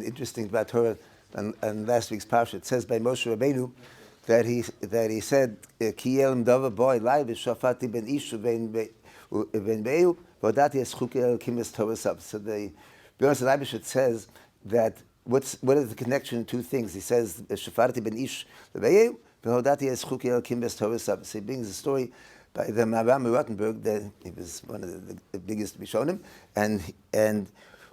Interesting about Torah and last week's parsha. It says by Moshe Rabbeinu that he said Ki elim dava boy live shafati ben ish ben beu vodati eschuki el kimis Torah sab. So the B'nai Leibishit says that what is the connection to two things? He says shafati ben ish beu vodati eschuki el kimis Torah sab. So he brings a story by the Maram Rottenberg that he was one of the biggest Rishonim, and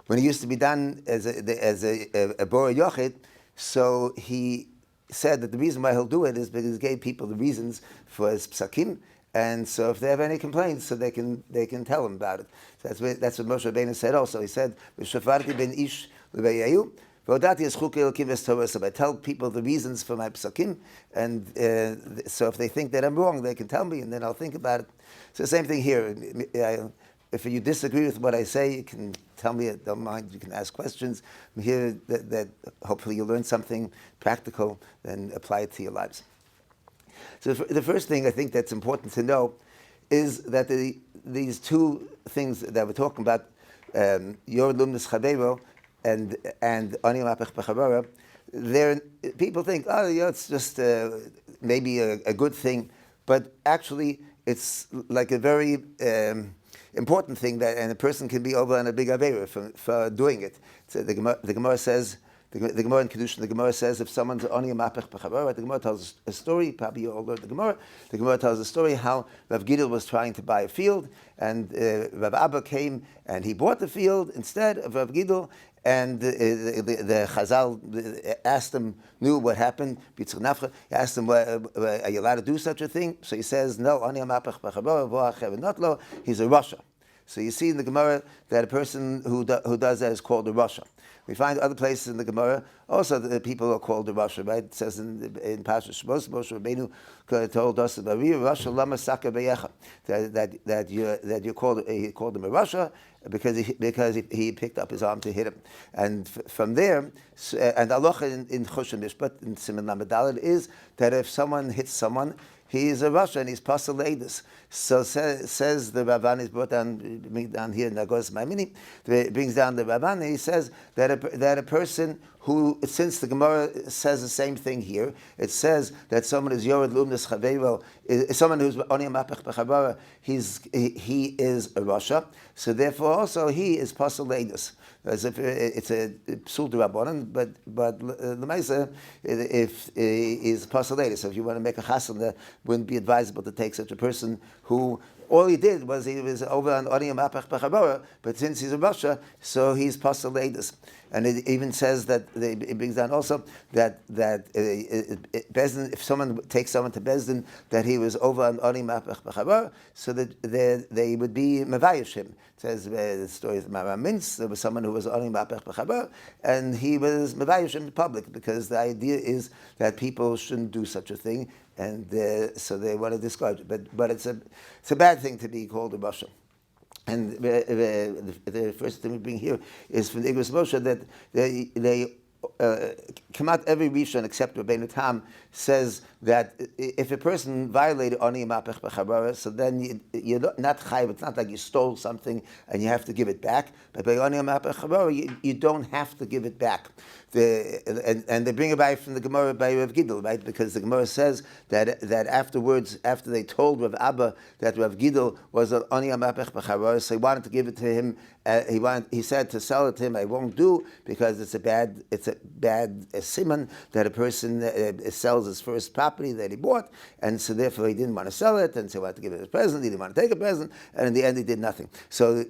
when he used to be done as a Bora Yochid, so he said that the reason why he'll do it is because he gave people the reasons for his psakim, and so if they have any complaints, so they can tell him about it. So that's what Moshe Rabbeinu said also. He said, "V'shafarti ben ish l'veyayu, v'odati eschuki elokim es Torah." So I tell people the reasons for my psakim, and so if they think that I'm wrong, they can tell me, and then I'll think about it. So the same thing here. If you disagree with what I say, you can tell me. I don't mind. You can ask questions. I'm here that hopefully you'll learn something practical and apply it to your lives. So the first thing I think that's important to know is that these two things that we're talking about, Yor Lumnus Chaveiro and Ani Mapech B'Chavara, people think, it's just maybe a good thing, but actually it's like a very important thing and a person can be over on a big avera for doing it. So the Gemara says, the Gemara in Kedushin, the Gemara says if someone's oni a mapech b'chavara, the Gemara tells a story. Probably you all learned the Gemara. The Gemara tells a story how Rav Gidel was trying to buy a field, and Rav Abba came and he bought the field instead of Rav Gidel. And the Chazal asked him, knew what happened. He asked him, are you allowed to do such a thing? So he says, no, he's a Rasha. So you see in the Gemara that a person who does that is called a Rasha. We find other places in the Gemara also that people are called a Rasha, right? It says in Parashat Shmos, Moshe Rabbeinu told us about Rasha lama saka beyecha, that you called he called him a Rasha because he picked up his arm to hit him, and from there, and halacha in Choshen Mishpat in Siman Lamed Daled is that if someone hits someone, he is a Rasha and he's pasal leidus. So says the Rabban is brought down here in Nagos Maimini. Brings down the Rabban. He says that a person who, since the Gemara says the same thing here, it says that someone is Yored Lumnus Chaveiro, someone who's Oni Mapech B'Chavara, he is a Rasha. So therefore also he is pasal leidus. As if it's a psul d'Rabbanan, but the Meisa if is pasal leidus. So if you want to make a chasam, that wouldn't be advisable to take such a person who all he did was he was over on Oni Mapech B'Chavara, but since he's a Rasha, so he's pasal leidus. And it even says that it brings down also that Bezdin, if someone takes someone to Bezdin, that he was over on Oni Mapech B'Chavara, so that they would be mevayish him. It says the story of Maram Mintz, there was someone who was Oni Mapech B'Chavara, and he was mevayish in public, because the idea is that people shouldn't do such a thing, and so they want to discourage it. But it's a bad thing to be called a Rasha. And the first thing we bring here is from the Igros Moshe that they come out every Rishon except Rabbeinu Tam says that if a person violated Oni Mapech B'Chavara, so then you're not chayiv. It's not like you stole something and you have to give it back. But by Oni Mapech B'Chavara, you don't have to give it back. And they bring it back from the Gemara by Rav Gidel, right? Because the Gemara says that afterwards, after they told Rav Abba that Rav Gidel was an Oni Mapech B'Chavara, so he wanted to give it to him. He said to sell it to him, I won't do, because it's a bad siman that a person sells his first property that he bought, and so therefore he didn't want to sell it, and so he wanted to give it as a present. He didn't want to take a present, and in the end he did nothing. So,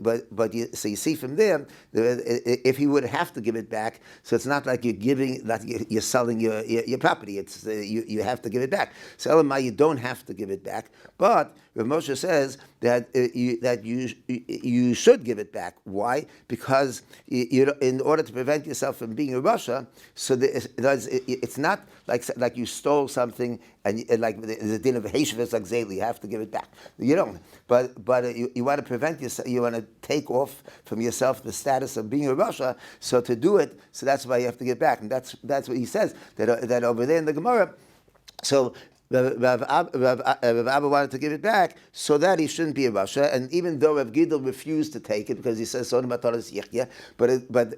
you see from there, if he would have to give it back, so it's not like you're giving, that you're selling your property. It's you have to give it back. So Elamai, you don't have to give it back, but Rav Moshe says that you should give it back. Why? Because in order to prevent yourself from being a Rasha, so it's not like you stole something and like the din of Heshivas like Zayli, you have to give it back. You don't. But you want to prevent yourself. You want to take off from yourself the status of being a Rasha. So to do it, so that's why you have to give back, and that's what he says that over there in the Gemara. So Rav Abba wanted to give it back so that he shouldn't be a Rasha, and even though Rav Gidel refused to take it because he says Sodom Bataras Yichya, but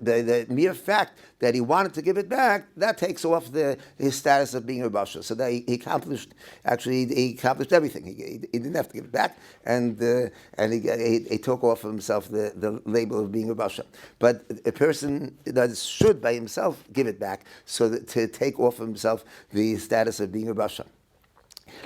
the mere fact that he wanted to give it back, that takes off his status of being a Rasha. So that he accomplished everything. He didn't have to give it back, and he took off of himself the label of being a Rasha. But a person that should by himself give it back, so that to take off of himself the status of being a Rasha.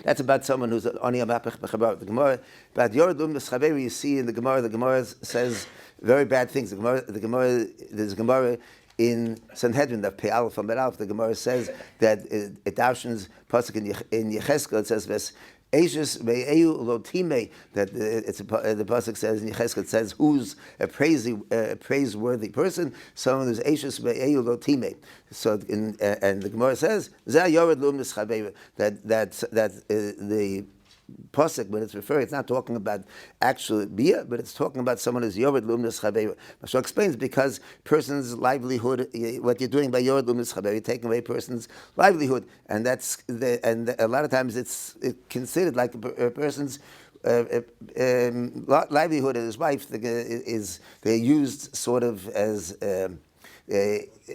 That's about someone who's on the Gemara. But Yoredum Mischaveru, you see in the Gemara says very bad things. There's a Gemara in Sanhedrin that Pei Aleph from Aleph. The Gemara says that it darshans pasuk in Yecheskel. It says Ves Eishes ve'eu lotime, that the pasuk says in Yecheskel, it says who's a praiseworthy person, someone who's Eishes ve'eu lotime. So and the Gemara says Zeh yored lum nischaveru, that the pasuk, when it's referring, it's not talking about actual bia, but it's talking about someone who's yored lumnas chaveru. So explains because person's livelihood, what you're doing by yored lumnas chaveru, you're taking away a person's livelihood, and and a lot of times it's considered like a person's livelihood and his wife they're used sort of as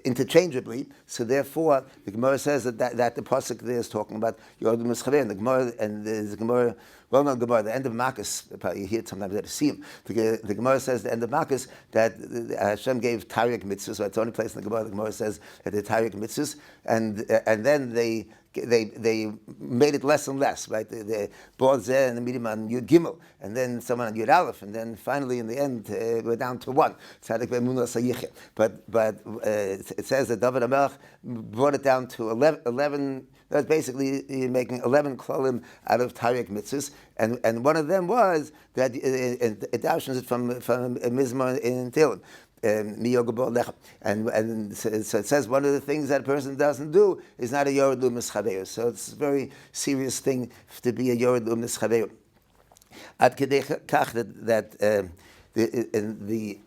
interchangeably. So therefore, the Gemara says that the pasuk there is talking about Yodum Mischaver, and the Gemara, and the Gemara, well-known Gemara, the end of Makkas, you hear it sometimes at a siyum. The Gemara says the end of Makkas that Hashem gave Tariq mitzvahs. So it's the only place in the Gemara says that the Tariq mitzvahs, and then they made it less and less, right? The Bo Zeh and the Midim on Yud Gimel, and then someone on Yud Aleph, and then finally in the end we're down to one. Tzaddik ve'emunah sayichim. But it says that David HaMelech brought it down to 11. That's basically making 11 klolim out of Tariq mitzvahs, and one of them was that it dashes it from Mizmor in Tehillim. And so it says one of the things that a person doesn't do is not a yored lumis chaveru. So it's a very serious thing to be a yored lumis chaveru. Ad kedei kach that the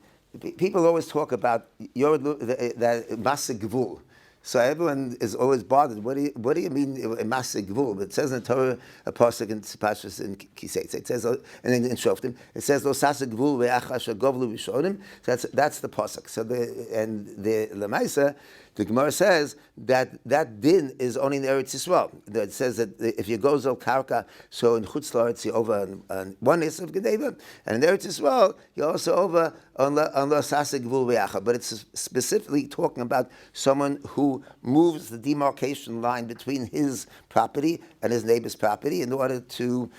people always talk about yored that masig gvul. So everyone is always bothered. What do you mean masig gvul? It says in the Torah, a pasuk in Pashas in Kisei. It says, and in Shoftim, it says lo sasig gvul ve'achash govlu v'shonim. That's the pasuk. So the Lamaisa, the Gemara says that din is only in Eretz Yisrael. It says that if you go Zol Karka, so in Chutz La'aretz you're over on one is of Gedeva, and in Eretz Yisrael you're also over on Lo Sasig Gvul Ve'acha. But it's specifically talking about someone who moves the demarcation line between his property and his neighbor's property in order to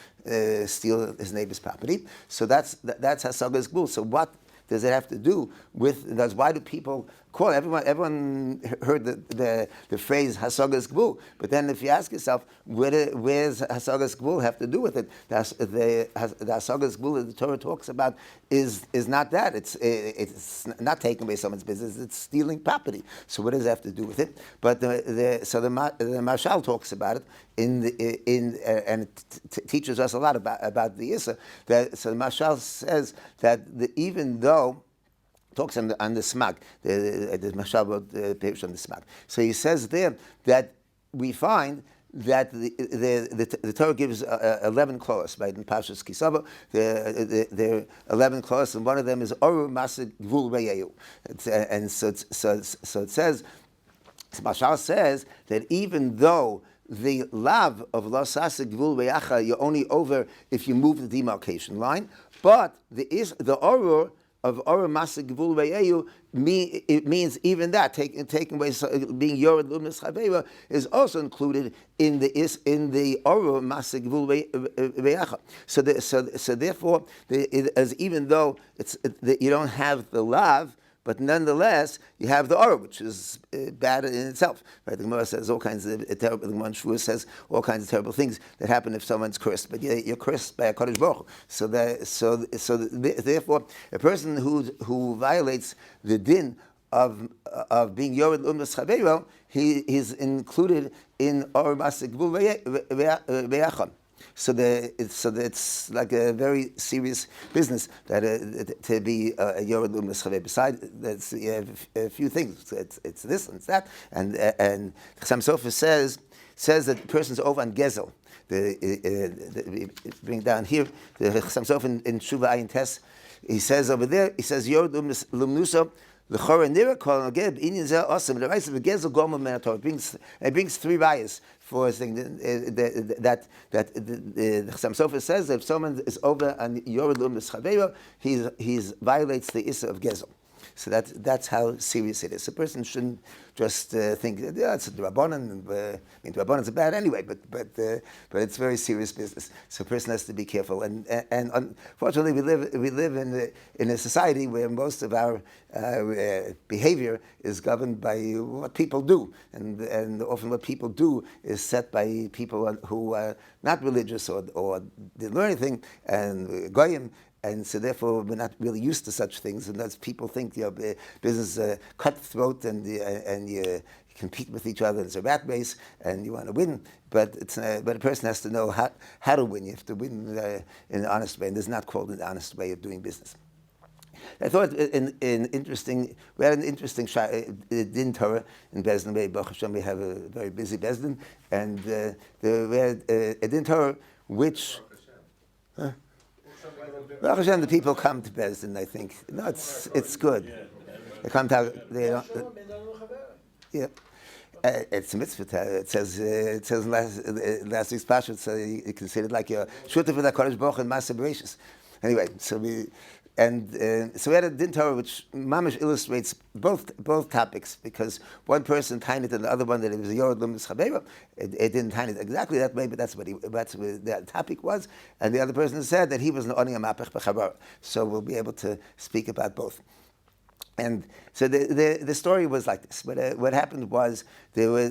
steal his neighbor's property. So that's Hasagas Gvul. So what does it have to do with? Why do people call everyone heard the phrase Hasagas Gvul? But then if you ask yourself, where's Hasagas Gvul have to do with it? The Hasagas Gvul that the Torah talks about is not that. It's not taking away someone's business. It's stealing property. So what does it have to do with it? But the Mashal talks about it and it teaches us a lot about the Issa. So the Mashal says that even though talks on the smag, the Mashal wrote the page on the smag. So he says there that we find that the Torah gives 11 clauses, right? In Pashas Kisava, there are 11 clauses, and one of them is Oru Masig Gvul Reyehu. And so it says, Mashal says that even though the lav of Lo Sasig Gvul Reyacha, you're only over if you move the demarcation line, but the Oru of Orah Masig Gvul Ve'eyu, it means even that taking away being Yored Lumnas Chaveira is also included in the Orah Masig Gvul Ve'echa. So therefore, as even though you don't have the lav, but nonetheless, you have the Orah, which is bad in itself. Right? The Gemara says all kinds of terrible. The Gemara Shiur says all kinds of terrible things that happen if someone's cursed. But you're cursed by a Kodesh Baruch Hu. Therefore, a person who violates the din of being Yored Lumnas Chaveiro, he is included in Orah Masig Gvul Ve'acham. So it's like a very serious business that to be a Yored Luminous Chavei. Besides, you have a few things. It's this and it's that. And Chassam Sofer says that the person's over on Gezel. Bring down here the Chassam Sofer in Shuva Ayin Tes. He says over there. He says Yored Lumnusa. It brings three rayas for a thing that the Chassam Sofer says that if someone is over on Yored Luminous Chavei, he violates the Issa of Gezel. So that's how serious it is. A person shouldn't just think, yeah, it's a Rabbanan. The Rabbanans are bad anyway, but it's very serious business. So a person has to be careful. And unfortunately, we live in a society where most of our behavior is governed by what people do, and often what people do is set by people who are not religious or didn't learn anything, and goyim. And so therefore we're not really used to such things, and as people think business is cutthroat and you compete with each other. It's a rat race, and you want to win. But a person has to know how to win. You have to win in an honest way, and this is not called an honest way of doing business. I thought we had an interesting din Torah in Bezdin. Baruch Hashem, we have a very busy Bezdin, and we had a din Torah which. Baruch Hashem, the people come to Bezdin, I think. No, it's good. They come to, yeah. It's a mitzvah. It says in last week's parsha, so you consider it like your shutaf with HaKadosh Baruch Hu and Maaseh Bereishis. Anyway, so we had a din Torah which mamish illustrates both topics, because one person tined and the other one that it was a Yored Luminous Chavei. It didn't tine it exactly that way, but that's what the topic was. And the other person said that he was an Oni Amapech B'Chabar. So we'll be able to speak about both. And so the story was like this. What happened was there were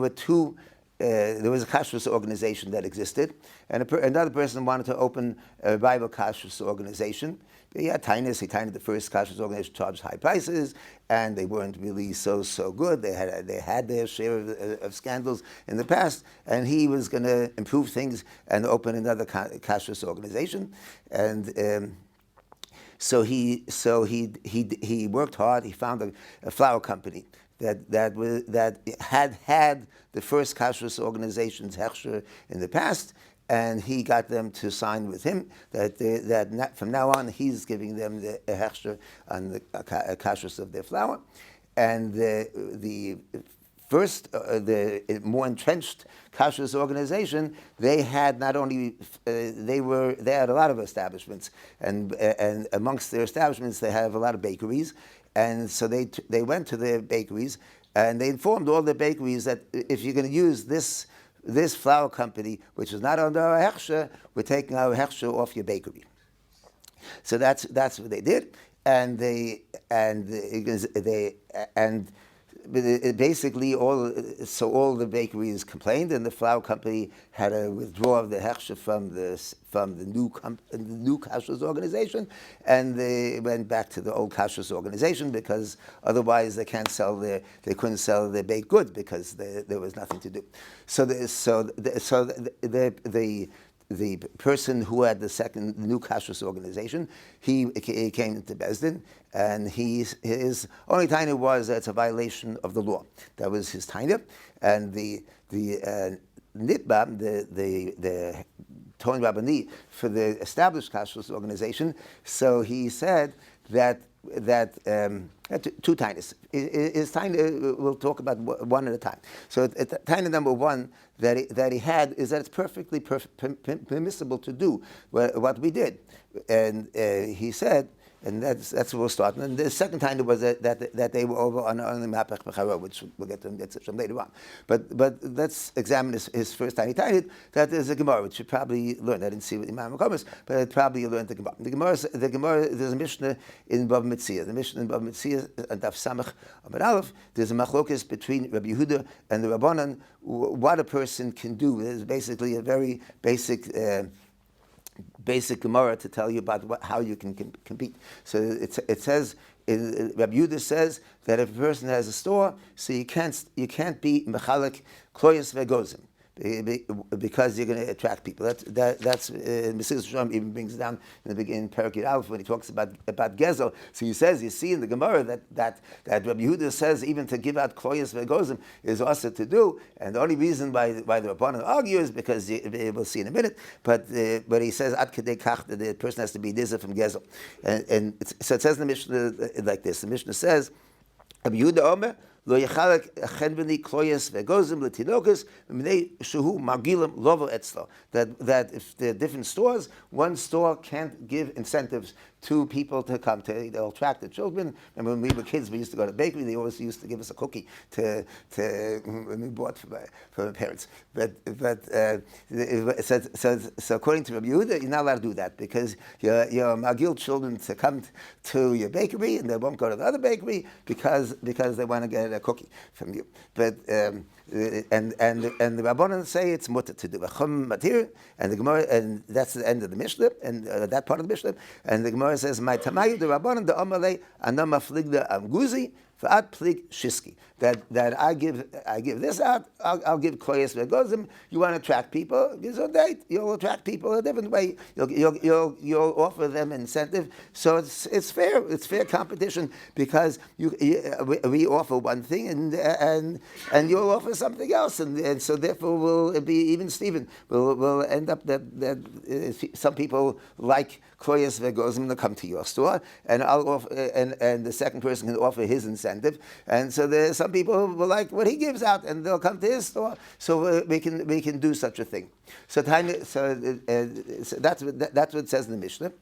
two. There was a kashrus organization that existed, and another person wanted to open a Bible kashrus organization. He had tinus. He tined the first kashrus organization, charged high prices, and they weren't really so good. They had their share of scandals in the past, and he was going to improve things and open another kashrus organization. And so he worked hard. He found a flour company that had the first kashrus organization's hechsher in the past, and he got them to sign with him that from now on he's giving them the hechsher on the kashrus of their flour. And the first, the more entrenched kashrus organization, they had not only they had a lot of establishments, and amongst their establishments they have a lot of bakeries. And so they went to their bakeries and they informed all the bakeries that if you're going to use this flour company, which is not under our hechsher, we're taking our hechsher off your bakery. So that's what they did, and basically all the bakeries complained, and the flour company had to withdraw the hechsher from the new kashrus organization, and they went back to the old kashrus organization, because otherwise they couldn't sell their baked goods, because there was nothing to do. So the person who had the new kashrus organization, he came into Bezdin, and his only taina was that it's a violation of the law. That was his taina, and the nitba, the Tony Rabbani for the established kashrus organization. So he said that two tainas. His taina, we'll talk about one at a time. So taina number one that he had is that it's perfectly permissible to do what we did, and he said. And that's where we'll start. And the second time was that they were over on the Mapach B'Charo, which we'll get to some later on. But let's examine his first time. He tied it that there's a Gemara, which you probably learned. I didn't see what Imam Makomis, but I probably learned the Gemara. The Gemara, there's a Mishnah in Bava Metzia. The Mishnah in Bava Metzia, and Daf Samach Amud Aleph, there's a machlokes between Rabbi Yehuda and the Rabbanan, what a person can do. There's basically a very basic Gemara to tell you about how you can compete. So it says, Rabbi Yehuda says that if a person has a store, so you can't be mechalek kloyos vegozim. because you're going to attract people. That's Mesilas Yesharim even brings it down in the beginning, Perek Alf, when he talks about Gezel. So he says, you see in the Gemara that Rabbi Yehuda says even to give out kloyos v'gozim is also to do, and the only reason why the Rabbanan argue is because we'll see in a minute. But he says ad kedei kach that the person has to be nizah from Gezel, so it says in the Mishnah like this. The Mishnah says, Rabbi Yehuda Omer, lo yechalek chenveni kloyes vegozim letinokus mnei shehu magilim lovo etzlo. That if the different stores, one store can't give incentives to people to come to, they'll attract the children. And when we were kids, we used to go to the bakery. They always used to give us a cookie when we bought for my parents. So according to Rabbi Yehuda, you're not allowed to do that because you're magil children to come to your bakery and they won't go to the other bakery because they want to get a cookie from you. But and the Rabbanan say it's mutter to do a chum matir, and the Gemara, and that's the end of the Mishnah, and that part of the Mishnah, and the Gemara says, "My tamayu the Rabbanan the amalei anama fligda amguzi v'at plig shiski." That I give this out. I'll give kloyes v'gozim. You want to attract people? You'll attract people a different way. You'll offer them incentive. So it's fair. It's fair competition because we offer one thing and you'll offer something else, and so therefore will be even Stephen will end up that some people like kloyes v'gozim to come to your store, and I'll offer, and the second person can offer his incentive, and so there's some people will like what he gives out, and they'll come to his store. So we can do such a thing. So that's what it says in the Mishnah.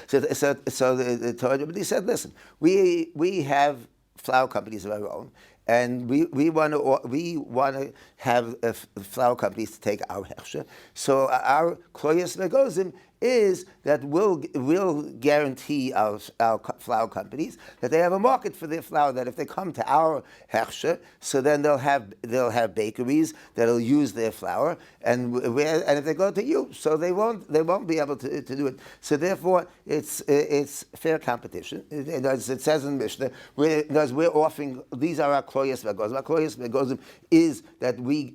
So the Torah said, listen, we have flour companies of our own, and we want to have flour companies to take our hechsher. So our kloyos v'gozim is that we'll guarantee our flour companies that they have a market for their flour. That if they come to our hechsher, so then they'll have bakeries that'll use their flour, and if they go to you, so they won't be able to do it. So therefore, it's fair competition. It says in Mishnah, we're offering, these are our kloyos v'gozim. Our kloyos v'gozim is that we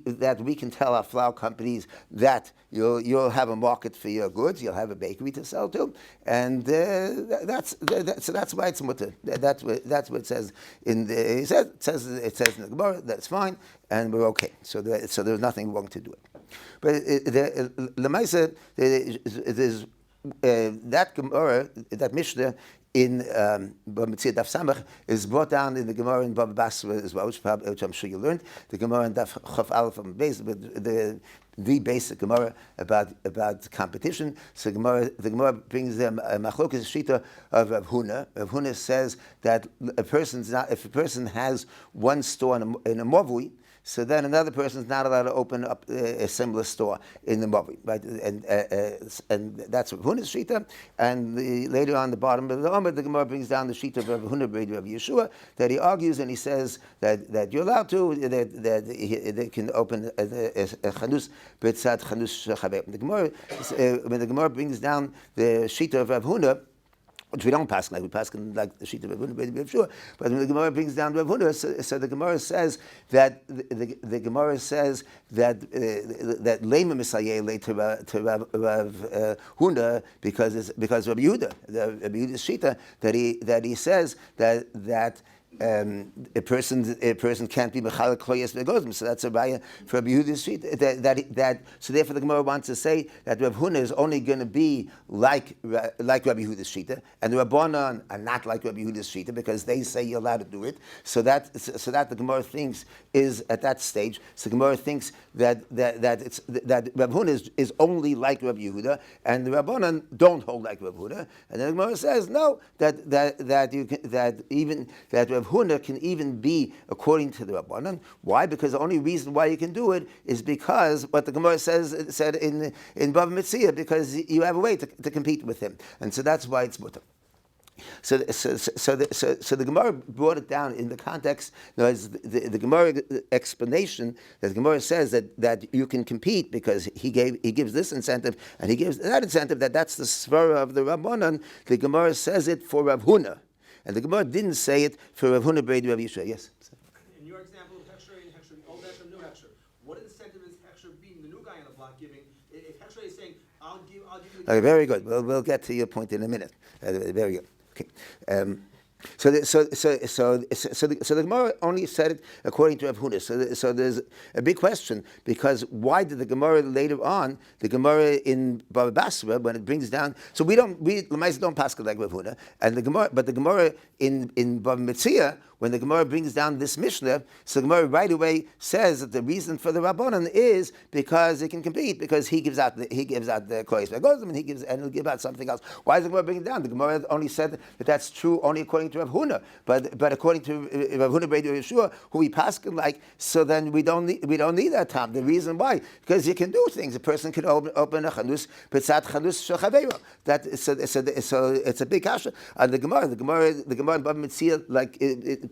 can tell our flour companies that you'll have a market for your goods. You'll have a bakery to sell to, and that's why it's mutter. That's what it says in the. It says in the Gemara that's fine, and we're okay. So there's nothing wrong to do it. But Lemaisa, there's that Gemara, that Mishnah in Bamitzia Daf Samach is brought down in the Gemara in Bava Basra as well, which I'm sure you learned. The Gemara in Daf Chaf Aleph from base, but the basic Gemara about competition. So the Gemara brings them a machlokas shita of Rav Huna. Rav Huna says that if a person has one store in a movui, so then another person is not allowed to open up a similar store in the movie, right? And that's Rav Huna's shita. And later on the bottom of the Omer, the Gemara brings down the shita of Rav Huna, Rav Yeshua, that he argues and he says that you're allowed to, that they can open a chanus b'tzad chanus chaver. The Gemara, when the Gemara brings down the shita of Rav Huna, which we don't pass like, we pass like the sheet of Rav Huna, sure. But when the Gemara brings down Rav Huna, so the Gemara says that the Gemara says that Lema Misayeh to Rav Huna because Rav Yehuda, Rav Yehuda's shita, that he says that a person can't be mechalek kloyes v'gozim, so that's a raya for Rabbi Yehuda's sheet. So therefore the Gemara wants to say that Rav Huna is only going to be like Rabbi Yehuda's shita, and the Rabbanan are not like Rabbi Yehuda's shita because they say you're allowed to do it. So that the Gemara thinks is at that stage. So the Gemara thinks that Rav Huna is only like Rabbi Yehuda, and the Rabbanan don't hold like Rav Huna. And then the Gemara says no, that Rav Huna can even be according to the Rabbanan. Why? Because the only reason why you can do it is because what the Gemara said in Bava Metzia, because you have a way to compete with him, and so that's why it's mutter. So the Gemara brought it down in the context. The Gemara explanation that the Gemara says that you can compete because he gives this incentive and he gives that incentive. That's the svara of the Rabbanan. The Gemara says it for Rav Huna. And the Gemara didn't say it for Rav Huna Brei Rav Yishua. Yes? In your example of Hechsher and Hechsher, old Hechsher, new Hechsher, what incentive is Hechsher about giving. If Hesher is saying, I'll give you. Okay, very good. We'll get to your point in a minute. Very good. Okay. So the Gemara only said it according to Rav Huna. So there's a big question, because why did the Gemara later on, the Gemara in Baba Basra, when it brings down, so we Lemais don't pass like Rav Huna, and the Gemara in Baba Metzia, when the Gemara brings down this Mishnah, so the Gemara right away says that the reason for the Rabbanan is because it can compete, because he gives out the Koyes Begozim, and he'll give out something else. Why is the Gemara bringing it down? The Gemara only said that that's true only according to Rav Huna, but according to Rav Huna Brei Yeshua, who we paskin like, so then we don't need that time. The reason why, because you can do things. A person can open a chanus, petzat chanus shachaveiro. That so it's a big kasha. And the Gemara in Bava Metzia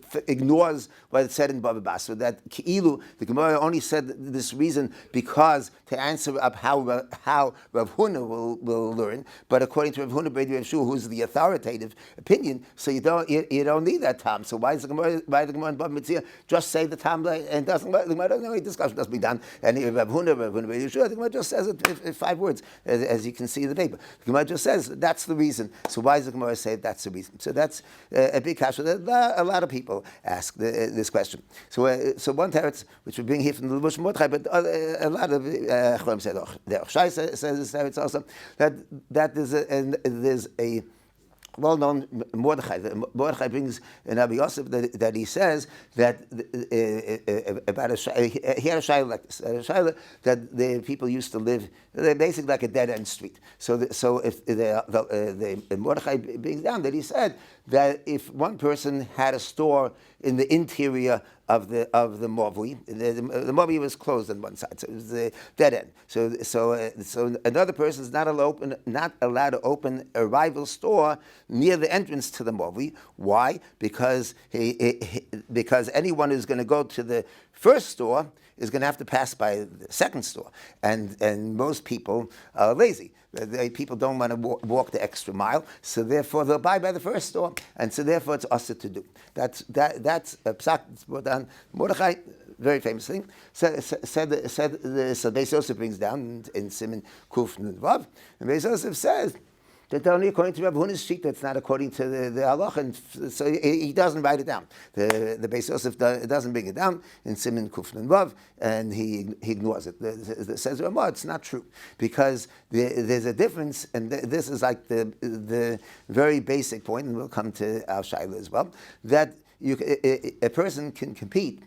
it ignores what it said in Bava Basra, that Ki'ilu, the Gemara only said this reason because to answer up how Rav Huna will learn, but according to Rav Huna Brei Yeshua, who's the authoritative opinion, so you don't need that time. So why the Gemara in Bava Metzia just say the time and the Gemara doesn't know any discussion doesn't be done, and Rav Huna Brei Yeshua, the Gemara just says it in 5 words, as you can see in the paper. The Gemara just says that's the reason. So why does the Gemara say that's the reason? So that's a big kasha. A lot of people ask this question. So one teretz, which we bring here from the Levush Mordechai, but a lot of Chachamim said, the Ochshai says this teretz also, that there's a well-known Mordechai. Mordechai brings in Rabbi Yosef that he says that about he had a shayla like this, that the people used to live, they're basically like a dead-end street. So if the Mordechai brings down that he said that if one person had a store in the interior of the Mavui, the Mavui was closed on one side, so it was the dead end. So another person is not allowed to open a rival store near the entrance to the Mavui. Why? Because because anyone who's going to go to the first store is going to have to pass by the second store, and most people are lazy. People don't want to walk the extra mile, so therefore they'll buy by the first store, and so therefore it's usher to do. That's a psak that's brought down. Mordechai, very famous thing, said Beis Yosef brings down in Siman Kuf Nun Vav, and Beis Yosef says that only according to Rav Huna's sheet, that's not according to the halacha, and so he doesn't write it down. The Beis Yosef doesn't bring it down in Siman Kuf Nun Vav, and he ignores it. Says Ramah, it's not true, because there's a difference, and this is like the very basic point, and we'll come to our shaila as well, that a person can compete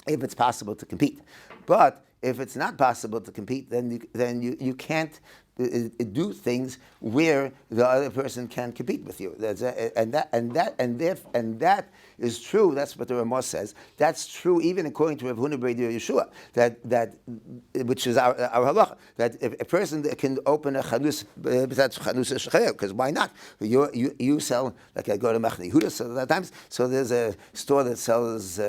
if it's possible to compete, but if it's not possible to compete, then you can't do things where the other person can compete with you. And that is true. That's what the Ramah says. That's true even according to Rav Huna Brei Yeshua, that which is our halacha, that if a person can open a chanus, because why not? You sell, like I go to Machne Yehuda sometimes, so there's a store that sells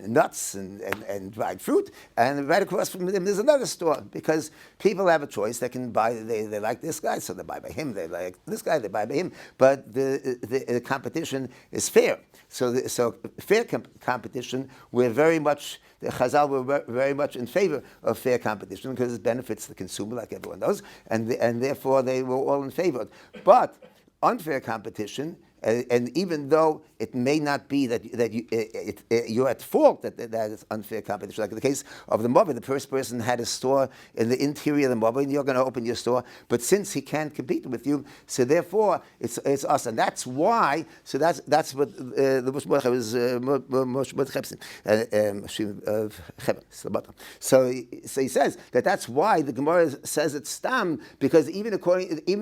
nuts and dried fruit, and right across from them there's another store, because people have a choice. They can buy, they like this guy, so they buy by him. They like this guy, they buy by him. But the competition is fair. So fair competition, the Chazal were very much in favor of fair competition because it benefits the consumer, like everyone knows, and therefore they were all in favor. But unfair competition, and even though it may not be that you're at fault that is unfair competition, like in the case of the Mobile, the first person had a store in the interior of the Mobile, and you're going to open your store, but since he can't compete with you, so therefore it's us, and that's why. So that's what the Moshe Mordechai was Moshe Mordechai. So he says that's why the Gemara says it's stam, because even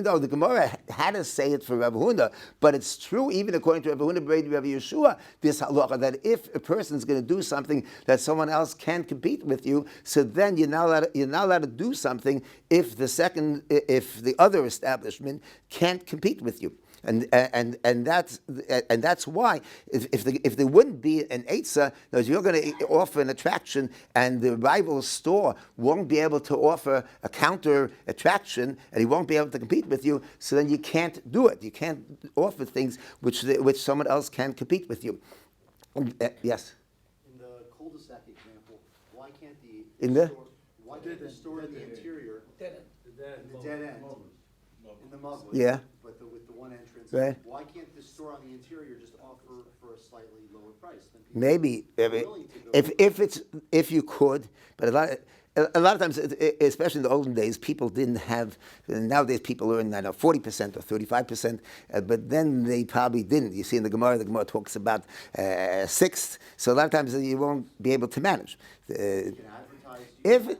though the Gemara had to say it for Rav Huna, but it's true even according to Rav Huna Brei Rav Yeshua, this halacha, that if a person is going to do something that someone else can't compete with you, so then you're not allowed to do something if the other establishment can't compete with you. And that's why if there wouldn't be an eitzah, you're going to offer an attraction, and the rival store won't be able to offer a counter attraction, and he won't be able to compete with you. So then you can't do it. You can't offer things which someone else can compete with you. In Yes. the cul-de-sac example, why can't Why can't the store in the interior, Dead in the dead end, in the Mugwort? Yeah. But with the one entrance, Right. why can't the store on the interior just offer for a slightly lower price than people? Maybe are willing to go if you could, but a lot of times, especially in the olden days, people didn't have. Nowadays, people earn 40% or 35%, but then they probably didn't. You see, in the Gemara talks about sixth. So a lot of times you won't be able to manage. You can advertise.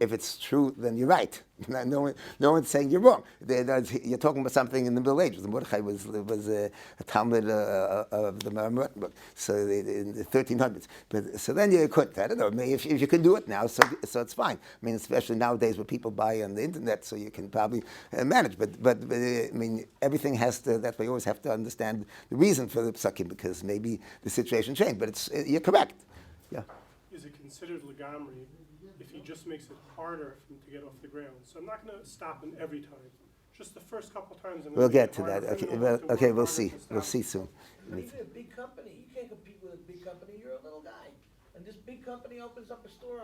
If it's true, then you're right. No one's saying you're wrong. You're talking about something in the Middle Ages. Mordechai was a Talmud of the Maramot book, so in the 1300s. But so then you could. I don't know. If you can do it now, so it's fine. I mean, especially nowadays where people buy on the internet, so you can probably manage. But I mean, everything has to. That's why you always have to understand the reason for the psukim, because maybe the situation changed. But you're correct. Yeah. Is it considered legamri if he just makes it harder for him to get off the ground? So I'm not going to stop him every time. Just the first couple times. We'll get to that. Okay, we'll see. We'll see soon. Even a big company, you can't compete with a big company. You're a little guy, and this big company opens up a store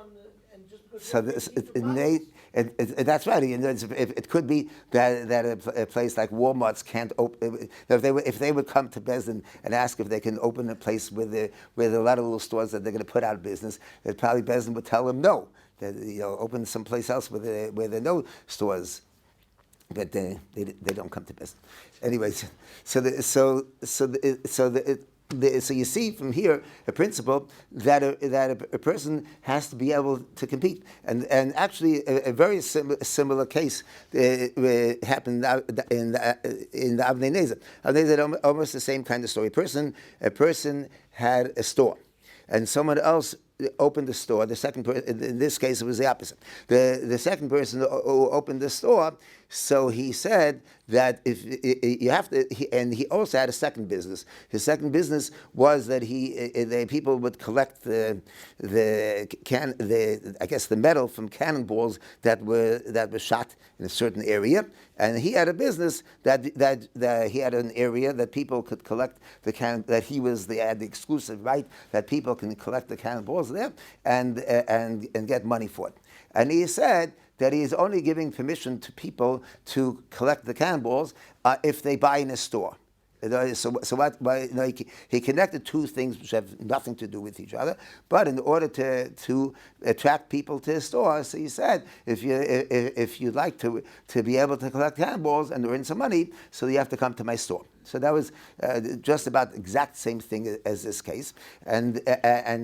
and just because. So that's right. You know, it could be that a place like Walmart's can't open. If they would come to Bezdin and ask if they can open a place with a lot of little stores that they're going to put out of business, that probably Bezdin would tell them no. That open someplace else where there are no stores. But they don't come to Bezdin. Anyways, so you see from here a principle that a person has to be able to compete, and actually a very similar case happened in the Avnei Nezer. Avnei Nezer, almost the same kind of story. A person had a store, and someone else opened the store. The second person, in this case, it was the opposite. The second person who opened the store, so he said that if you have to, and he also had a second business. His second business was that the people would collect the metal from cannonballs that were shot in a certain area, and he had a business that he had an area that people could collect the cannon. That he had the exclusive right that people can collect the cannonballs there and get money for it. And he said that he is only giving permission to people to collect the cannonballs if they buy in a store. He connected two things which have nothing to do with each other, but in order to attract people to his store, so he said, if you'd like to be able to collect cannonballs and earn some money, so you have to come to my store. So that was just about the exact same thing as this case, and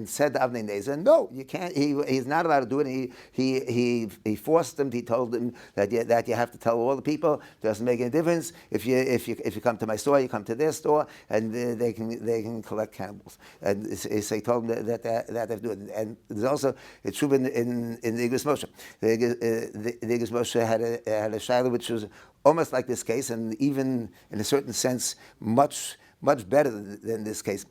said to Avnei Nezer, no, you can't. He's not allowed to do it. He forced them. He told them that you have to tell all the people. It doesn't make any difference if you come to my store, you come to their store, and they can collect cannonballs. And so he told them that they have to do it. And there's also it's true in the Igros Moshe. The Igros Moshe had a shaila which was almost like this case, and even in a certain sense, much better than this case.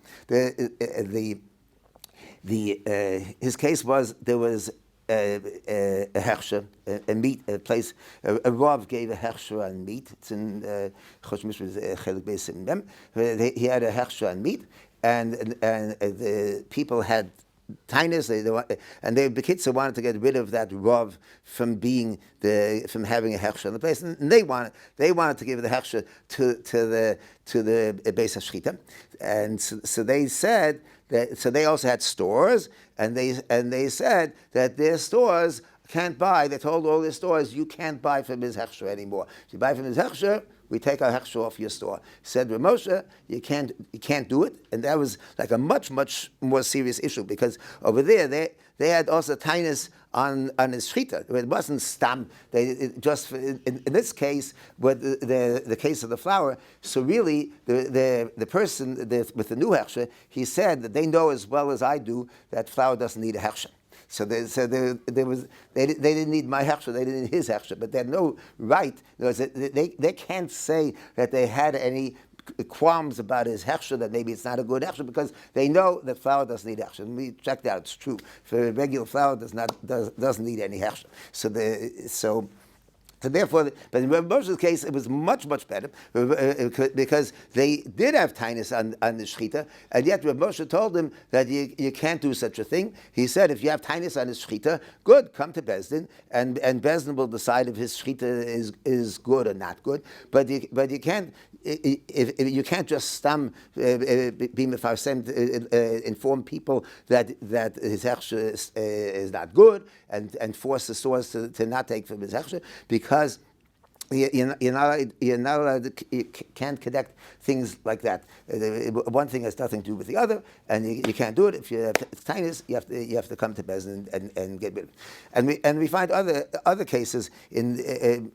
His case was there was a hechsher, a meat, a place. A Rav gave a hechsher on meat. It's in Chosh Mishra Chelik Beis Mem. He had a hechsher on meat, and the people had tinus, and the Bekitzer wanted to get rid of that Rav from having a hechsher in the place, and they wanted to give the hechsher to the Beis HaShchita, and so they said that. So they also had stores, and they said that their stores can't buy. They told all their stores, you can't buy from his hechsher anymore. If you buy from his hechsher, we take our hechsher off your store. Said Rav Moshe, you can't do it, and that was like a much more serious issue, because over there they had also tinus on his shchita. It wasn't stam. In this case, with the case of the flour. So really, the person with the new hechsher, he said that they know as well as I do that flour doesn't need a hechsher. So they didn't need my hechsher, they didn't need his hechsher, but they had no right. They can't say that they had any qualms about his hechsher, that maybe it's not a good hechsher, because they know that flour doesn't need hechsher. And we checked out; it's true. For regular flour, doesn't need any hechsher. So therefore, but in Rav Moshe's case, it was much, much better because they did have tainus on the shechita, and yet Rav Moshe told them that you can't do such a thing. He said, if you have tainus on his shechita, good, come to Bezdin, and Bezdin will decide if his shechita is good or not good. But you can't. If you can't just be mefarsem, inform people that his hechsher is not good, and force the stores to not take from his hechsher, because you're not allowed to, you can't connect things like that. One thing has nothing to do with the other, and you can't do it. If you have tinnitus, you have to come to Bezdin and get rid of it. And we find other cases in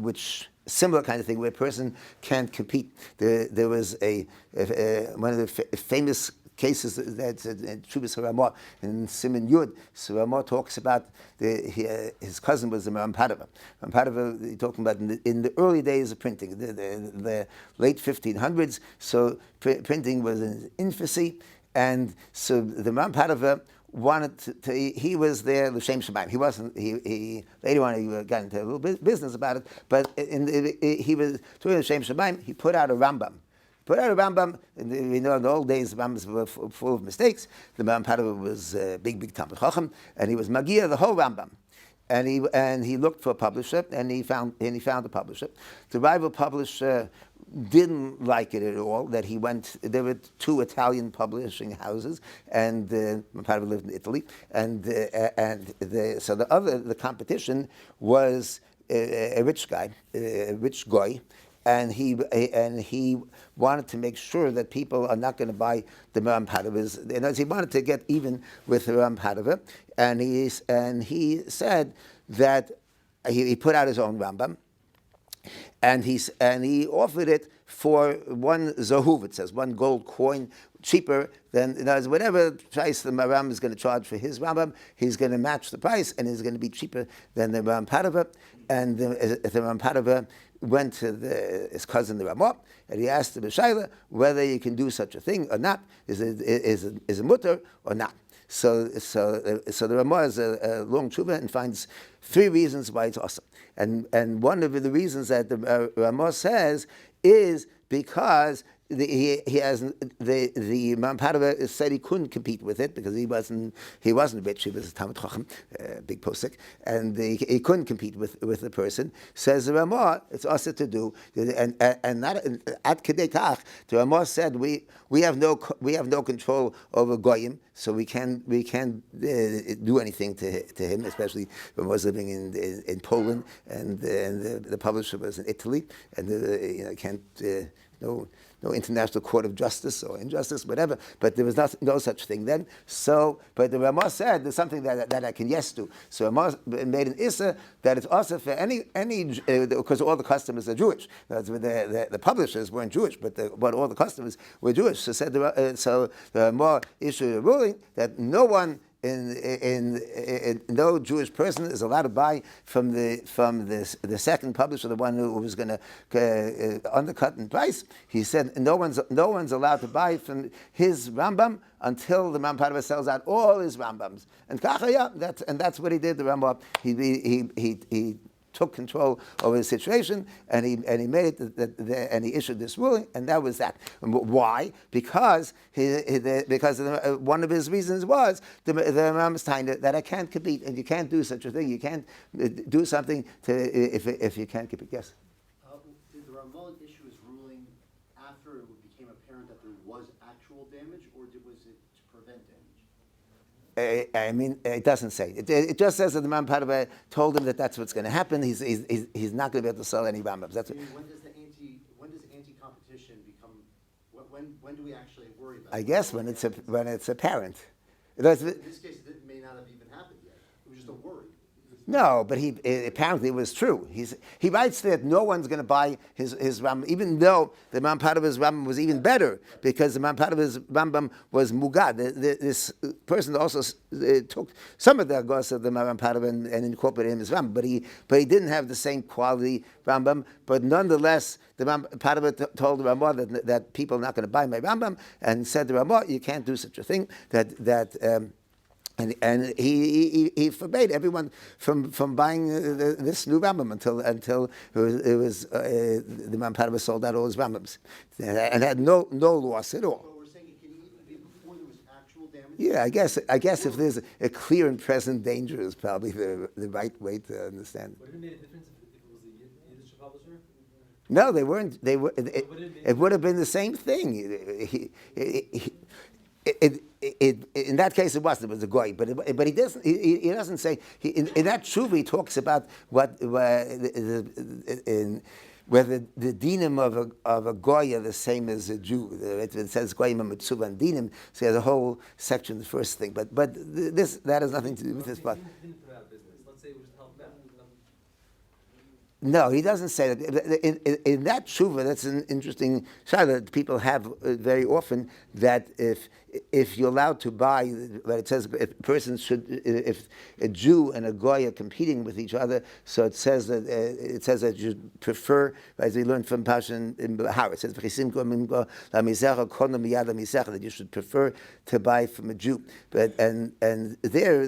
which similar kind of thing where a person can't compete. There was one of the famous cases that's in Shubis Haramah in Siman Yud. So Ramah talks about his cousin was the Ram Padava. Ram Padava, talking about in the early days of printing, the late 1500s. So printing was in infancy, and so the Ram Padava wanted to, he was there l'shem shamayim. He wasn't. He later on he got into a little business about it, but he was doing l'shem shamayim. He put out a Rambam. We know in the old days the Rambams were full of mistakes. The Ram Padava was big Talmud Chacham, and he was Magia the whole Rambam. And he looked for a publisher, and he found a publisher. The rival publisher didn't like it at all. That he went. There were two Italian publishing houses, and my father lived in Italy, and so the competition was a rich guy, a rich goy, and he wanted to make sure that people are not going to buy the Ram Padavas. And he wanted to get even with the Ram Padava, and he said that he put out his own Rambam. And he offered it for one zahuv, it says, one gold coin, cheaper than, whatever price the Ram is going to charge for his Rambam, he's going to match the price, and it's going to be cheaper than the Ram Padava. And the Ram Padava went to his cousin, the Ramah, and he asked the B'shayla whether you can do such a thing or not. Is it mutter or not? So the Ramah is a long tshuva and finds three reasons why it's awesome. And one of the reasons that the Ramah says is because the Imam Padava said he couldn't compete with it because he wasn't rich. He was a Talmud Chacham, big posek, and he couldn't compete with the person. Says the Ramah, it's also to do, and not at Kedei Kach. The Ramah said we have no control over goyim, so we can't do anything to him, especially when he was living in Poland, and the publisher was in Italy, and can't. No international court of justice or injustice, whatever. But there was no such thing then. So, but the Ramah said there's something that I can yes to. So Ramah made an issa that it's also for any because all the customers are Jewish. The publishers weren't Jewish, but all the customers were Jewish. So the Ramah issued a ruling that no one. No Jewish person is allowed to buy from the second publisher, the one who was going to undercut in price. He said no one's allowed to buy from his Rambam until the Ram Padava sells out all his Rambams. And that's what he did. The Rambam he took control over the situation, and he made it and he issued this ruling, and that was that. Why? Because one of his reasons was the Rambam's time that I can't compete, and you can't do such a thing. You can't do something if you can't compete. Yes. Did the Ramon issue his ruling after it became apparent that there was actual damage, or was it to prevent damage? I mean, it doesn't say. It just says that the Ram Padava told him that that's what's going to happen. He's not going to be able to sell any Rambams. That's when does anti-competition become? When do we actually worry about? I guess when it's apparent. In this case, it may not have even happened yet. It was just a worry. No, but apparently it was true. He writes that no one's going to buy his Rambam, even though the Ram Padava's Rambam was even better, because the Ram Padava's Rambam was mugad. This person also took some of the agos of the Ram Padava and incorporated in his Rambam, but he didn't have the same quality Rambam. But nonetheless, the Ram Padava told the Ramah that people are not going to buy my Rambam, and said to Ramah, you can't do such a thing. And he forbade everyone from buying this new Rambam until it was the Mampara was sold out all his Rambams, and had no loss at all. But we're saying it can even be before there was actual damage? Yeah, I guess if there's a clear and present danger is probably the right way to understand it. Would it have made a difference if it was the Yiddish publisher? No, they weren't. It would have been the same thing. In that case, it wasn't. It was a goy, but he doesn't. He doesn't say. In that tshuva, he talks about whether the dinim of a goy are the same as a Jew. It says goyim mitzvah and dinim. So there's a whole section, the first thing. But that has nothing to do with this part. Didn't put out business. Let's say it was help them. No, he doesn't say that. In that tshuva, that's an interesting shayla that people have very often, that if you're allowed to buy, but it says if a person should, if a Jew and a goy are competing with each other, so it says that you prefer, as we learned from Pashan in Harav, it says that you should prefer to buy from a Jew. But and there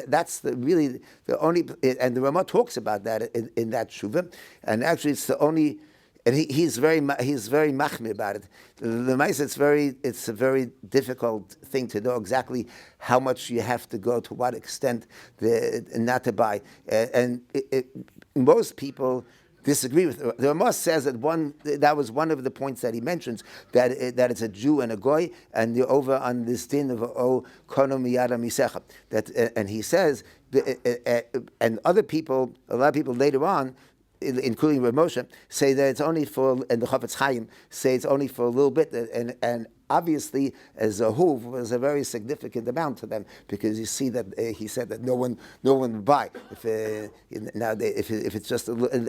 that's really the only, and the Ramah talks about that in that tshuva, and actually it's the only. And he's very machmir about it. The it's a very difficult thing to know exactly how much you have to go, to what extent not to buy. Most people disagree with it. The Ramah says that was one of the points that he mentions, that it's a Jew and a goy, and you're over on this din of kono miyada misecha. And he says, and a lot of people later on, including Rav Moshe, say that it's only for, and the Chafetz Chaim say it's only for a little bit, and obviously as a huv was a very significant amount to them, because you see that he said that no one would buy if it's just a little,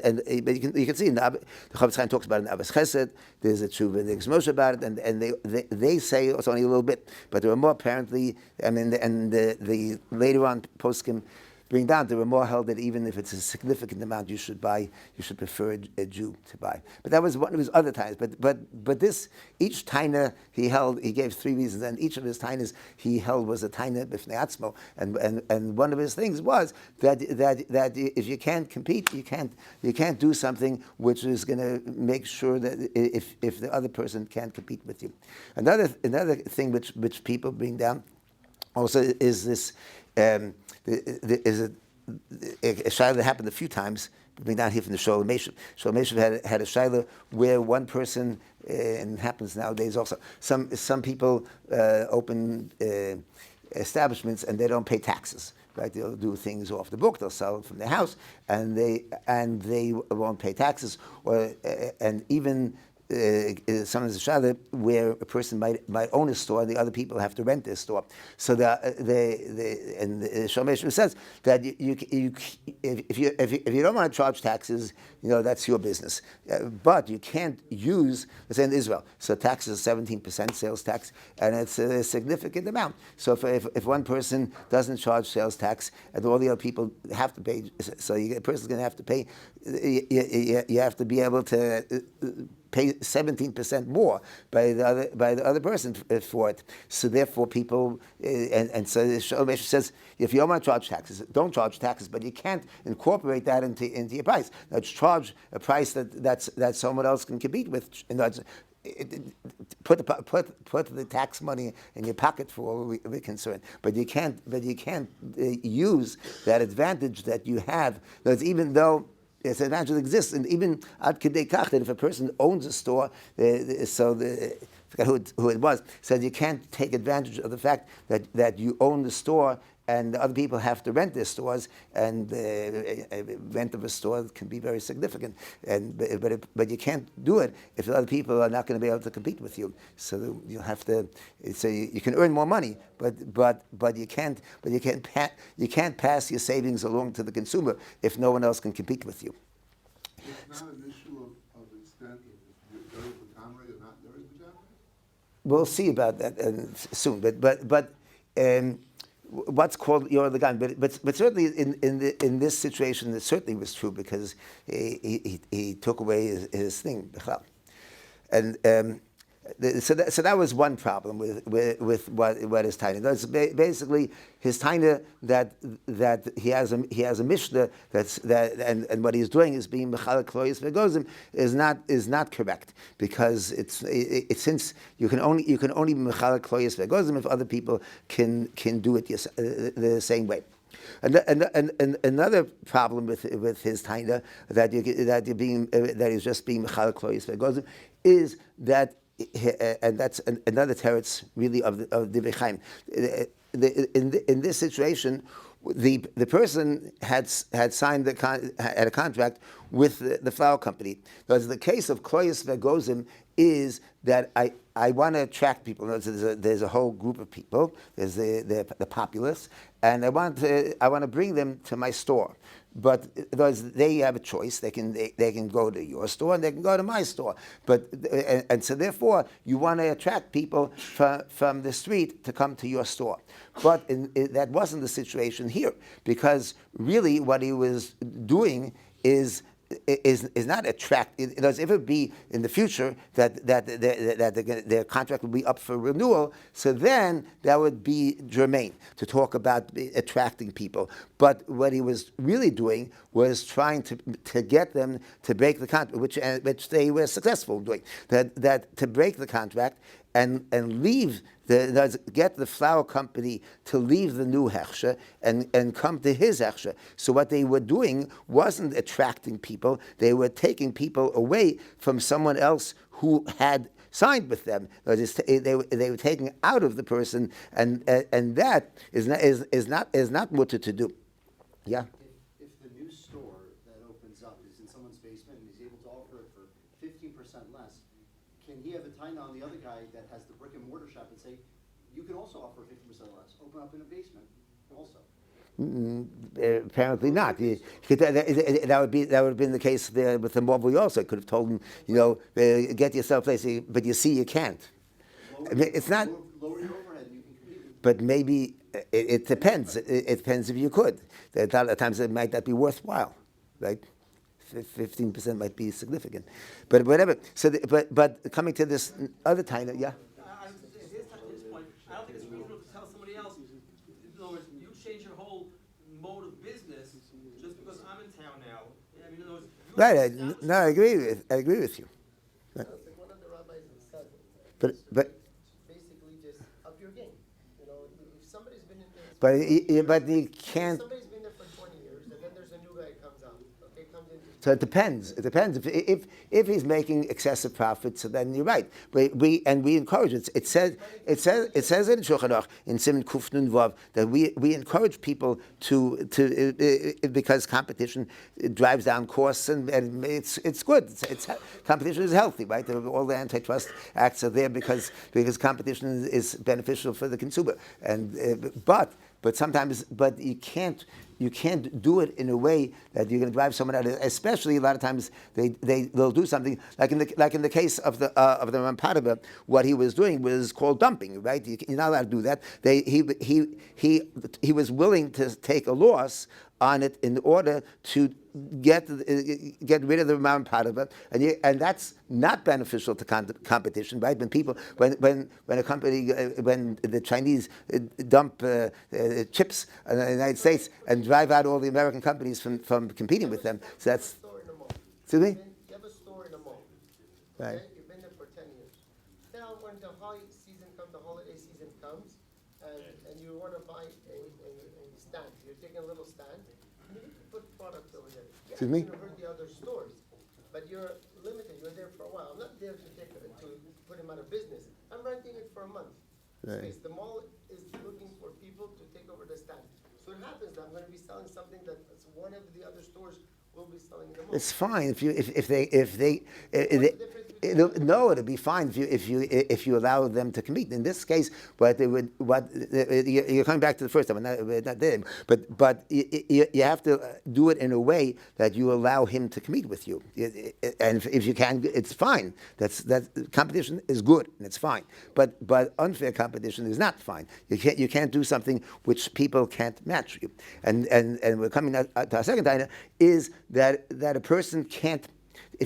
but you can see in the Chafetz Chaim talks about it in Avos Chesed. There's a tshuva in the Moshe about it, and they say it's only a little bit, but there are more apparently. I mean, and the later on poskim bring down, there were more held that even if it's a significant amount you should prefer a Jew to buy. But that was one of his other tainas. But this, each taina he gave 3 reasons, and each of his tainas he held was a taina b'fnei atzmo. And one of his things was that if you can't compete, you can't do something which is going to make sure that if the other person can't compete with you. Another thing which people bring down also is this. Is a shayla that happened a few times, bring down here from the Sholem Meshuv. Sholem Meshuv had a shayla where one person, and it happens nowadays also, some people open establishments and they don't pay taxes. Right, they'll do things off the book. They'll sell it from their house, and they won't pay taxes, and even. Sometimes a shayla where a person might own a store and the other people have to rent their store. So the Sholem Meshuv says that if you don't want to charge taxes, that's your business. But you can't use, let's say in Israel, so taxes are 17% sales tax, and it's a significant amount. So if one person doesn't charge sales tax and all the other people have to pay, so a person's going to have to pay. You have to be able to pay 17% more by the other person for it. So therefore, people and so the Sholem Meshuv says, if you don't want to charge taxes, don't charge taxes, but you can't incorporate that into your price. Now, charge a price that someone else can compete with. Put the tax money in your pocket for all we're concerned, but you can't use that advantage that you have. That's even though. Yes, an advantage exists, and even ad kedei kach that if a person owns a store, I forgot who it was, said you can't take advantage of the fact that you own the store and other people have to rent their stores, and the rent of a store can be very significant. But you can't do it if the other people are not going to be able to compete with you. So you have to. So you can earn more money, but you can't pass your savings along to the consumer if no one else can compete with you. It's not an issue of extent of there is the camera or not there is the camera? We'll see about that soon. But what's called the gun? But certainly in this situation, it certainly was true because he took away his thing, and So that was one problem with what is taina. That's basically his taina that he has a mishnah and what he's doing is being mechalek kloyos v'gozim is not correct, because it's since you can only be mechalek kloyos v'gozim if other people can do it the same way. And another problem with his taina that he's just being mechalek kloyos v'gozim is that. And that's another teretz really of Divrei Chaim. In this situation, the person had signed had a contract with the flour company. Because the case of kloyos v'gozim is that I want to attract people. There's a whole group of people. There's the populace, and I want to bring them to my store. But they have a choice. They can go to your store and they can go to my store. But and so therefore you want to attract people from the street to come to your store. But that wasn't the situation here, because really what he was doing is not attract. If it would be in the future that their contract would be up for renewal, so then that would be germane to talk about attracting people. But what he was really doing was trying to get them to break the contract, which they were successful in doing. That to break the contract and leave get the flour company to leave the new hechsher and come to his hechsher. So what they were doing wasn't attracting people; they were taking people away from someone else who had signed with them. They were taking out of the person, and that is not mutter to do. Yeah. If the new store that opens up is in someone's basement and he's able to offer it for 15% less, can he have a taina on the other guy that has the brick and mortar shop and say, you can also offer 50% less, open up in a basement also? Apparently not. That would have been the case there with the Mobley also. I could have told him, get yourself a place, but you see you can't. It's not. Lower your overhead and you can compete. But maybe it depends. It depends if you could. A lot of times it might not be worthwhile, right? 15% might be significant, but whatever. So, but coming to this other time, yeah. His point, I don't think it's reasonable to tell somebody else. In other words, you change your whole mode of business just because I'm in town now. I mean, in other words, Right. I agree with you. Right. Like one of the rabbis said, But basically just up your game. If somebody's been in this, but you can't. somebody's been there for 20 years, and then there's a new guy comes out. Okay, comes in. So it depends. It depends. If he's making excessive profits, so then you're right. We encourage it. It says in Shulchan Aruch in Siman Kuf Nun Vav that we encourage people to because competition drives down costs and it's good. Competition is healthy, right? All the antitrust acts are there because competition is beneficial for the consumer. But sometimes you can't do it in a way that you're going to drive someone out. Especially a lot of times they'll do something like in the case of the Rampadaba, what he was doing was called dumping, right? You're not allowed to do that. He was willing to take a loss on it in order to get rid of the Rampadaba, and that's not beneficial to competition, right? When the Chinese dump chips in the United States and drive out all the American companies from competing with them, so that's. Excuse me? You have a store in a mall. Right. Okay? You've been there for 10 years. Now, when the holiday season comes, and you want to buy a stand, you're taking a little stand, and you need to put products over there. Yeah, Excuse me? you can hurt the other stores, but you're limited. You're there for a while. I'm not there to put him out of business. I'm renting it for a month. Right. Space. The mall is looking for people to take over the stand. So it happens that I'm going to be selling something that one of the other stores will be selling in the mall. It's fine no, it'd be fine if you allow them to compete. In this case, you're coming back to the first time, not them, but you have to do it in a way that you allow him to compete with you, and if you can, it's fine. That competition is good and it's fine, but unfair competition is not fine. You can't do something which people can't match you, and we're coming to our second idea is that a person can't.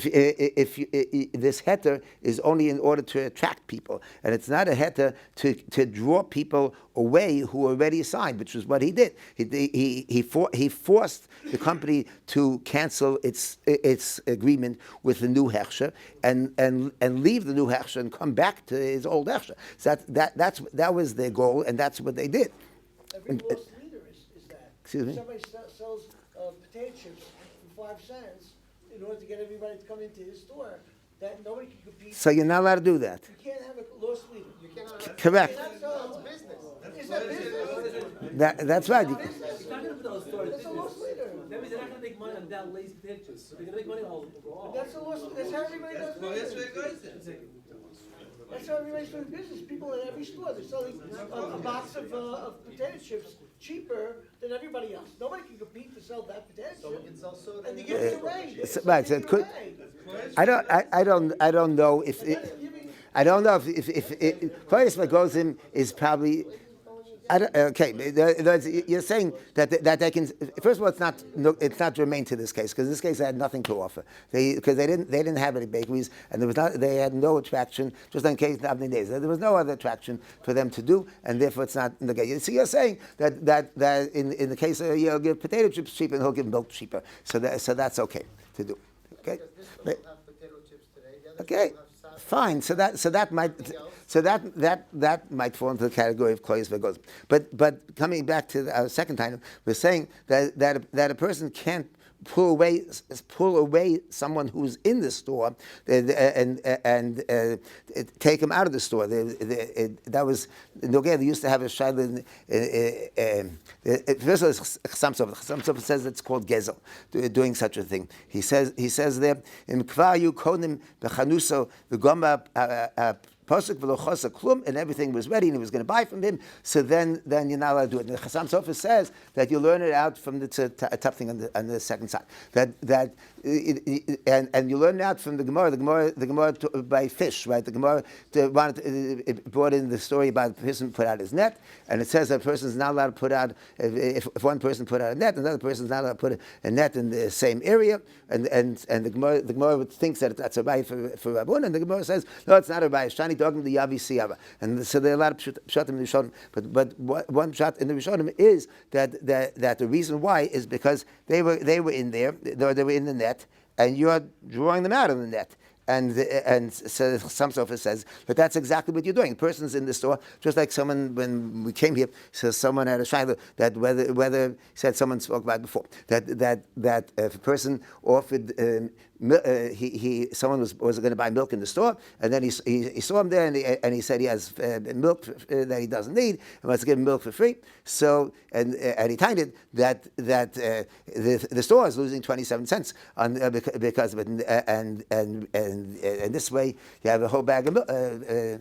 this heter is only in order to attract people, and it's not a heter to draw people away who already signed, which is what he did. He forced the company to cancel its agreement with the new hechsher and leave the new hechsher and come back to his old hechsher. So that was their goal, and that's what they did. Every lost leader is that. Excuse me? Somebody sells potato chips for 5 cents in order to get everybody to come into his store, that nobody can compete. So you're not allowed to do that. You can't have a lost leader. You cannot. Correct. It's business. Is that business? That's right. You're not gonna put those stores That's a business. lost leader. That means they're not gonna make money on that lazy potato chips. So they're gonna make money on all. That's a lost. That's how everybody does business. That's how everybody's doing business. People in every store, they're selling a box of potato chips cheaper than everybody else. Nobody can compete to sell that potato So we chip. can sell soda. And they give it away. Right, so it could- I don't know if I don't know if Fleischman goes in is probably. Okay, you're saying that they can. First of all, it's not germane to this case, because in this case they had nothing to offer. Because they didn't have any bakeries, and they had no attraction. Just in case of the days, there was no other attraction for them to do, and therefore it's not in the case. So you're saying that in the case of he'll give potato chips cheaper and he'll give milk cheaper. So that's okay to do. Okay. Because this one will have potato chips today, the other Okay, one will have fine. So that might fall into the category of klois v'gozim. But coming back to our second item, we're saying that a person can't pull away someone who's in the store and take him out of the store. That was Nogay. They used to have a shayla. First of all, Chassam Sofer says it's called gezel, doing such a thing. He says there in kvayu konim bechanuso v'goma. And everything was ready, and he was going to buy from him. So then you're not allowed to do it. And Chassam Sofer says that you learn it out from the tough thing on the second side. And you learn it out from the Gemara. The Gemara by fish, right? The Gemara brought in the story about a person put out his net, and it says that a person is not allowed to put out if one person put out a net, another person is not allowed to put a net in the same area. And the Gemara thinks that that's a right for Rabun, and the Gemara says no, it's not a right. Shani talking to the Yavi Siyava, and so there are a lot of pshatim in the Rishonim. But one pshat in the Rishonim is that the reason why is because they were in there, they were in the net, and you're drawing them out of the net. And so some Sofer says, but that's exactly what you're doing. The person's in the store, just like someone, when we came here, so someone had a shayla that whether said someone spoke about before, that if a person offered, someone was going to buy milk in the store, and then he saw him there, and he said he has milk that he doesn't need, and wants to give him milk for free. So and he timed it that the store is losing 27 cents because of it, and this way you have a whole bag of milk, a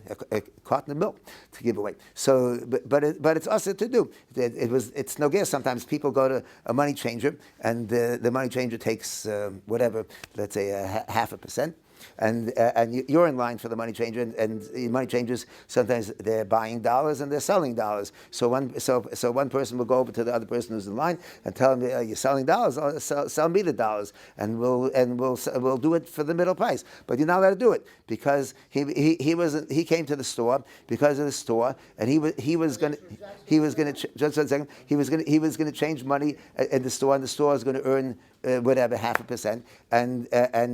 carton of milk to give away. So, but it's also to do. It's no guess. Sometimes people go to a money changer, and the money changer takes whatever, let's say 0.5%. And you're in line for the money changer, and the money changers sometimes they're buying dollars and they're selling dollars. So one person will go over to the other person who's in line and tell him, "You're selling dollars. Sell me the dollars, and we'll do it for the middle price." But you're not allowed to do it because he came to the store because of the store, and he was going to change money at the store, and the store is going to earn whatever 0.5%, and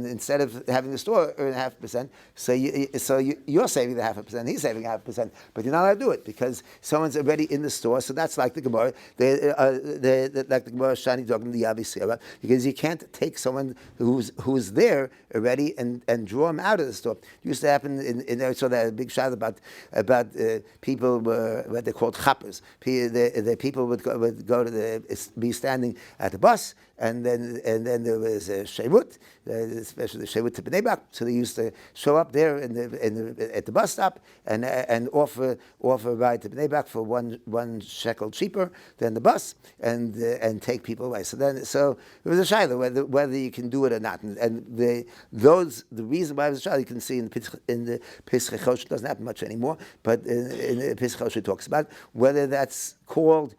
instead of having the store earn 0.5%, so you're saving the 0.5%, he's saving 0.5%, but you're not allowed to do it because someone's already in the store. So that's like the Gemara, like the Gemara Shani talking the Yavi Sira, because you can't take someone who's there already and draw him out of the store. It used to happen in there. So that big shot about people were what they called chappers. The people would go to be standing at the bus. And then there was a shevut, especially the shevut to Bnei Brak. So they used to show up there at the bus stop and offer a ride to Bnei Brak for one shekel cheaper than the bus, and take people away. So it was a shayla whether you can do it or not. And the reason why it was a shayla you can see in the Pesach Chosh, doesn't happen much anymore, but in the Pesach Chosh it talks about whether that's called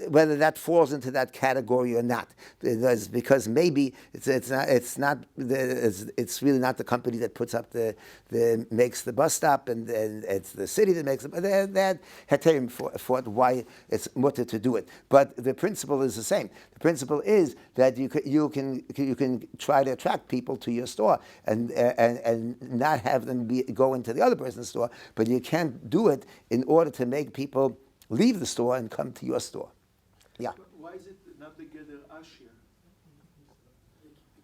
whether that falls into that category or not, because maybe it's really not the company that puts up makes the bus stop, and it's the city that makes it. But that heterim fought why it's mutter to do it. But the principle is the same. The principle is that you can try to attract people to your store and not have them go into the other person's store, but you can't do it in order to make people leave the store and come to your store. Yeah. But why is it not the Geder Ashir?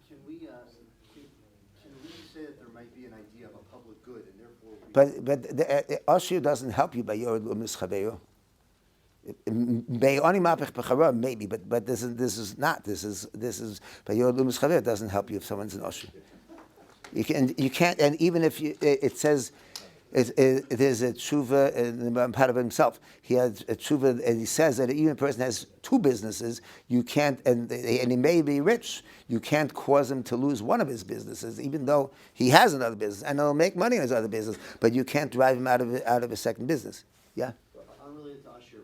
Can we say that there might be an idea of a public good, and therefore But the Ashir doesn't help you by your Mischabeyo. Maybe, but this is not. This is by your Mischabeyo doesn't help you if someone's an Ashir. You can't, and even if it says. There's a tshuva in part of himself. He has a tshuva, and he says that even a person has two businesses, you can't, and he may be rich, you can't cause him to lose one of his businesses, even though he has another business, and he'll make money on his other business, but you can't drive him out of his second business. Yeah? unrelated to Usher,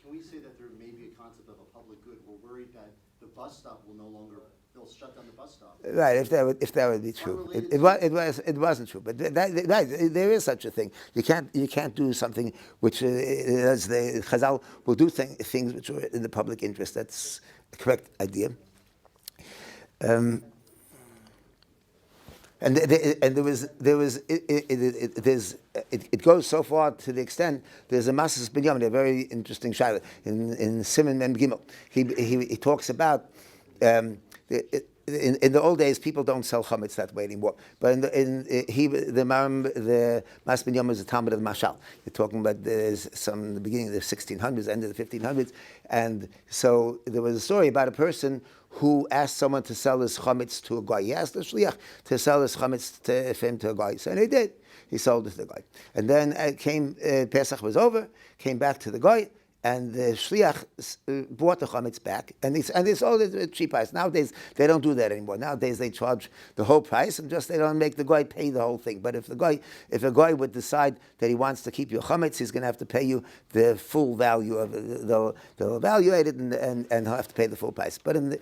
can we say that there may be a concept of a public good? We're worried that the bus stop will no longer, they'll shut down the bus stop. Right, if that would be true, it wasn't true, but there is such a thing. You can't do something which, as the Chazal will do things which are in the public interest. That's the correct idea. And it goes so far to the extent there's a Masas Binyamin, a very interesting shayla in Simon Mem Gimel. He talks about. In the old days, people don't sell chametz that way anymore. But the Mas Ben Yom is a Talmud of the Mashal. You're talking about the beginning of the 1600s, end of the 1500s, and so there was a story about a person who asked someone to sell his chametz to a guy. He asked the shliach to sell his chametz for him to a guy, so he did. He sold it to the guy, and then Pesach was over. Came back to the guy. And the shliach bought the chametz back, and they sold it at a cheap price. Nowadays, they don't do that anymore. Nowadays, they charge the whole price, and just they don't make the guy pay the whole thing. But if a guy would decide that he wants to keep your chametz, he's going to have to pay you the full value of it. They'll evaluate it, and he'll have to pay the full price. But in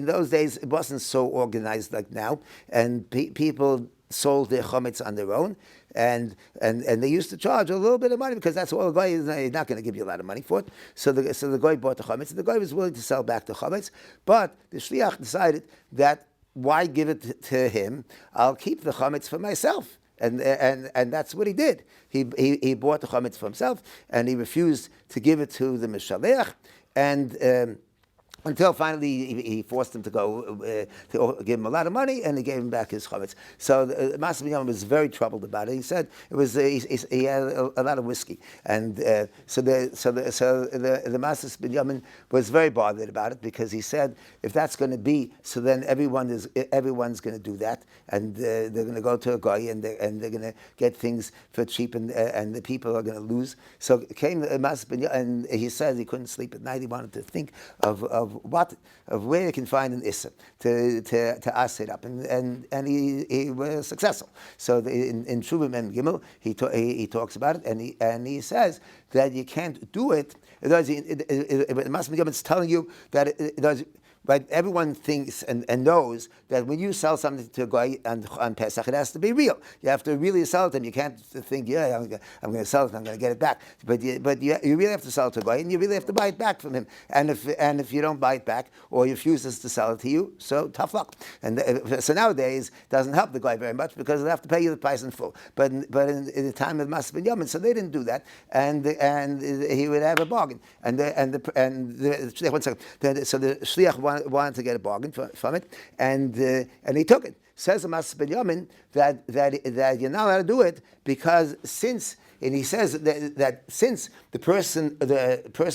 those days, it wasn't so organized like now, and people sold their chametz on their own, and they used to charge a little bit of money because that's all the guy is. He's not going to give you a lot of money for it. So the guy bought the chametz, and the guy was willing to sell back the chametz, but the shliach decided that why give it to him? I'll keep the chametz for myself, and that's what he did. He bought the chametz for himself, and he refused to give it to the mishalech, and. Until finally he forced him to go to give him a lot of money, and he gave him back his chametz. So the Master Binyamin was very troubled about it. He said it was he had a lot of whiskey, and so the Master Binyamin was very bothered about it because he said if that's going to be, so then everyone's going to do that, and they're going to go to a guy and they're going to get things for cheap, and the people are going to lose. So came the Master Binyamin, and he said he couldn't sleep at night. He wanted to think of where you can find an issa to ask it up, and he was successful. So in Shuvah Mem Gimel he talks about it, and he says that you can't do it. It must be it's telling you that it does. But everyone thinks and knows that when you sell something to a guy on Pesach, it has to be real. You have to really sell it to him. You can't think, I'm going to sell it and I'm going to get it back. But you really have to sell it to a guy, and you really have to buy it back from him. And if you don't buy it back, or he refuses to sell it to you, so tough luck. And so nowadays, it doesn't help the guy very much because they have to pay you the price in full. But in the time of Master Binyamin, so they didn't do that, and he would have a bargain. So the shliach wanted to get a bargain from it, and he took it. Says the Master Binyamin that you're not allowed to do it because he says that since the person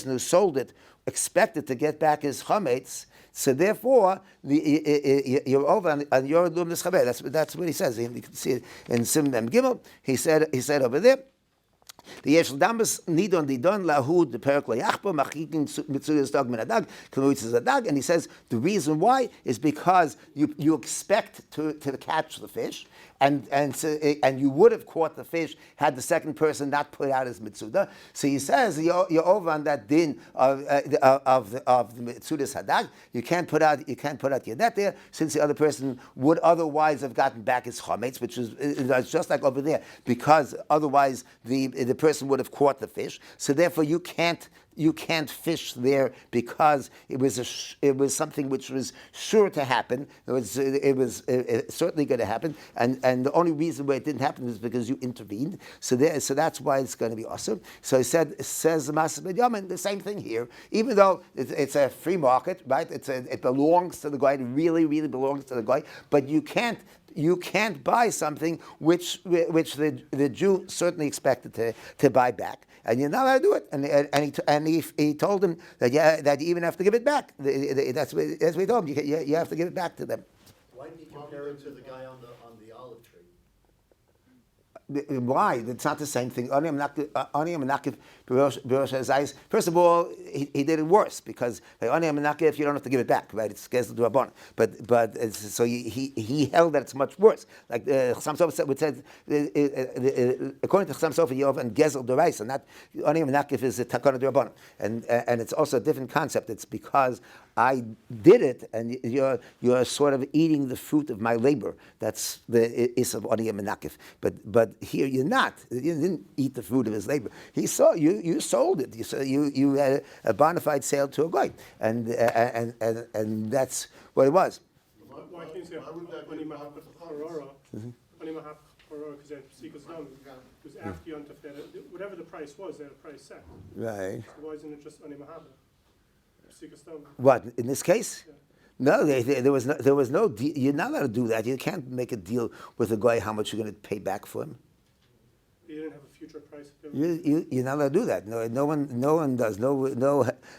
who sold it expected to get back his chametz, so therefore you're over on your lum nischaber. That's what he says. You can see it in Simon Mem Gimel. He said over there. The Yeshel Dambas Nidon Didon Lahud the Perak Layachbo Machikin Mitzuyas Dog Menadag Kamuitzas Adag, and he says the reason why is because you expect to catch the fish, and you would have caught the fish had the second person not put out his mitzuda. So he says you're over on that din of the mitzudas hadag. You can't put out your net there, since the other person would otherwise have gotten back his chametz, which is just like over there, because otherwise the person would have caught the fish. So therefore you can't fish there because it was something which was sure to happen. It was certainly going to happen, and the only reason why it didn't happen is because you intervened. So that's why it's going to be awesome. So it says the Maaseh B'Yamin, the same thing here. Even though it's a free market, right? It belongs to the guy. It really, really belongs to the guy. But you can't buy something which the Jew certainly expected to buy back. And you're not allowed to do it. And he told him that you even have to give it back. That's what he told him. You have to give it back to them. Why did he compare it to the guy on the olive tree? Why? It's not the same thing. First of all, he did it worse, because if you don't have to give it back, right? It's gezel d'rabbanan. But so he held that it's much worse. Like Chassam Sofer said, according to Chassam Sofer, you have and gezel d'oraisa, and not ani menakif is a takana d'rabbanan, and it's also a different concept. It's because I did it, and you're sort of eating the fruit of my labor. That's the is of ani menakif. But here you're not. You didn't eat the fruit of his labor. He saw you sold it. You had a bona fide sale to a guy, and that's what it was. Why can't you say ani mahapat harara? Ani mahapat harara because after Yom Tov, whatever the price was, they had a price set. Right. So why isn't it just ani mahapat? What in this case? Yeah. No, there was no deal. You're not allowed to do that. You can't make a deal with a guy how much you're going to pay back for him. You didn't have a future price. You're not allowed to do that. No one does. No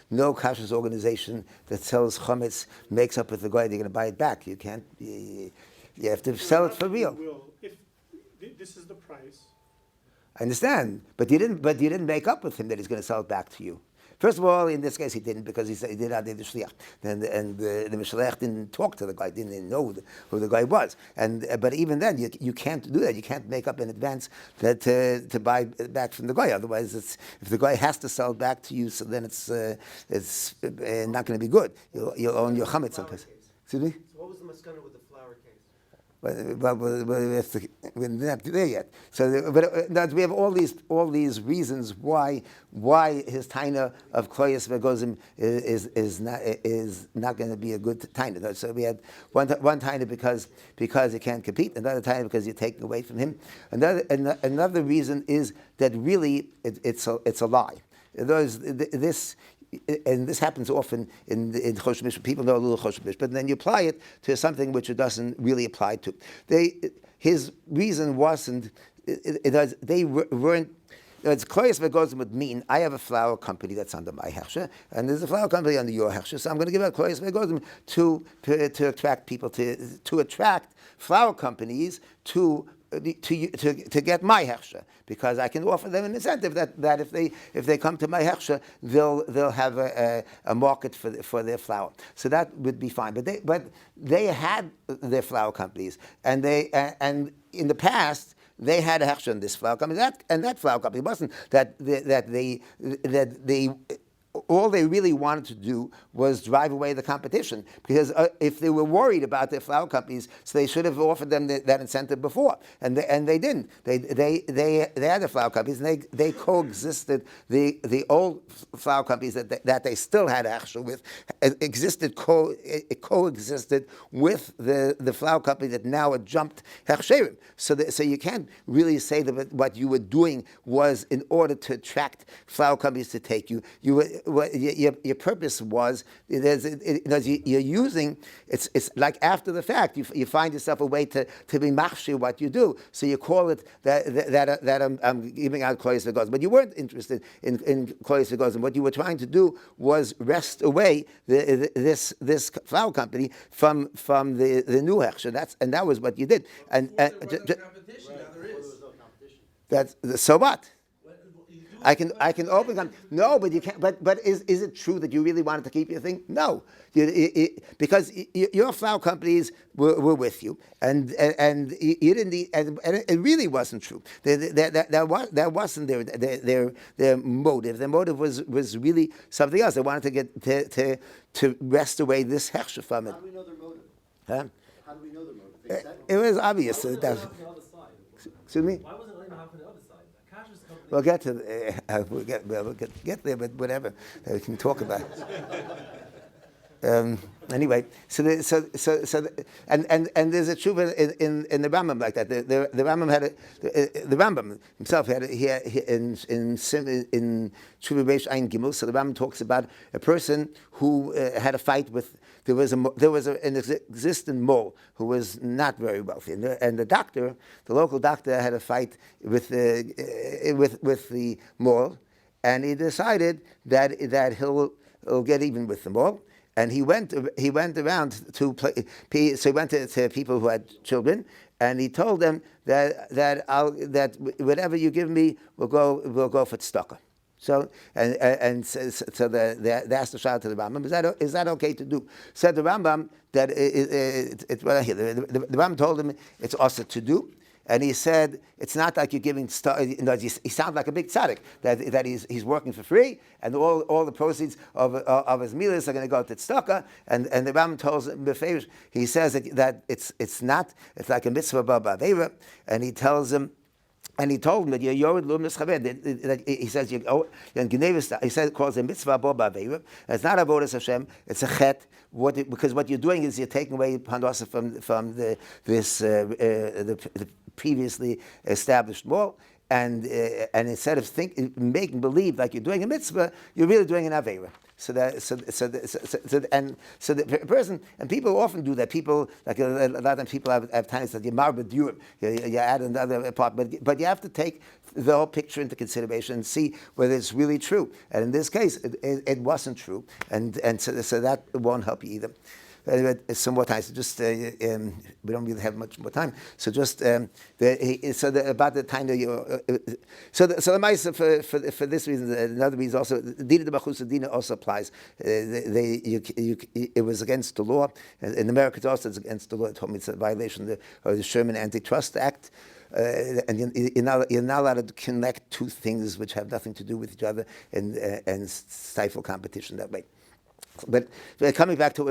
kashrus organization that sells chametz makes up with the guy they're going to buy it back. You can't. You have to sell it for real. If this is the price. I understand, but you didn't make up with him that he's going to sell it back to you. First of all, in this case, he didn't, because he said he did not need the shliach, and the mishleach didn't talk to the guy, didn't know who the guy was. But even then, you can't do that. You can't make up in advance that to buy back from the guy. Otherwise, if the guy has to sell it back to you, so then it's not going to be good. You'll own your chametz. Excuse me. So what was the maskana with the flour case? Well, we're not there yet. So, but we have all these reasons why his taina of kloyes v'gozim is not going to be a good taina. So we had one taina because you can't compete, another taina because you're taking away from him. Another reason is that really it's a lie. And this happens often in Chosh Mishpat. People know a little Chosh Mishpat, but then you apply it to something which it doesn't really apply to. His reason wasn't. They weren't. It's kloyes v'gozim would mean I have a flour company that's under my hechsher, and there's a flour company under your hechsher, so I'm going to give out kloyes v'gozim to attract people, to attract flour companies to get my hechsher, because I can offer them an incentive that if they come to my hechsher, they'll have a market for their flour. So that would be fine. But they had their flour companies, and in the past they had a hechsher in this flour company. That flour company wasn't that they all they really wanted to do was drive away the competition, because if they were worried about their flour companies, so they should have offered them that incentive before, and they didn't. They had the flour companies, and they coexisted. The old flour companies that they still had actually with coexisted with the flour company that now had jumped hechsherim. So you can't really say that what you were doing was in order to attract flour companies to take you. Your purpose was you're using it's like after the fact you find yourself a way to be machshir what you do, so you call it that I'm giving out kloyes v'gozim, but you weren't interested in kloyes v'gozim. What you were trying to do was wrest away this flour company from the new hechsher. That was what you did. Competition, now there is. That's so what? I can open. No, but you can't. But is it true that you really wanted to keep your thing? No, because your flour companies were with you, and you didn't. And it really wasn't true. That wasn't their motive. Their motive was really something else. They wanted to get to wrest away this hechsher from it. How do we know their motive? Huh? How do we know their motive? They said It was obvious. Why wasn't it on the other side? Excuse me. Why wasn't it on the other side? Kashrus company. We'll get to we'll get there, but whatever we can talk about. Anyway, and there's a tshuva in the Rambam like that. The Rambam had the Rambam himself had in tshuva Reish Ein Gimel. So the Rambam talks about a person who had a fight with. There was an existing mole who was not very wealthy, and the local doctor, had a fight with the mole, and he decided that he'll get even with the mole. And he went around to play. So he went to people who had children, and he told them that whatever you give me, we'll go for tzedakah. So they asked the shah to the Rambam, is that okay to do? Said the Rambam that the Rambam told him it's also to do. And he said, it's not like you're giving, he sounds like a big tzaddik, that he's working for free, and all the proceeds of his milas are going to go to tzedakah. And the Rambam tells him, he says that it's like a mitzvah ba'aveira, and he tells him, and he told him that you're yored lum that he says he says calls a mitzvah ba'aveira. It's not avodas Hashem, it's a chet. Because what you're doing is you're taking away pandosa from the previously established wall, and instead of making believe like you're doing a mitzvah, you're really doing an aveira. So the person, and people often do that. People, like a lot of times, people have times that you marba durim, you add another part, but you have to take the whole picture into consideration and see whether it's really true. And in this case, it wasn't true, and so that won't help you either. Some more time. So just we don't really have much more time. So just about the time that you. So the ma'aser for this reason, another reason also, dina de b'chusa dina also applies. It was against the law. In America, it's also against the law. It told me it's a violation of the Sherman Antitrust Act. And you're not allowed to connect two things which have nothing to do with each other and stifle competition that way. But coming back to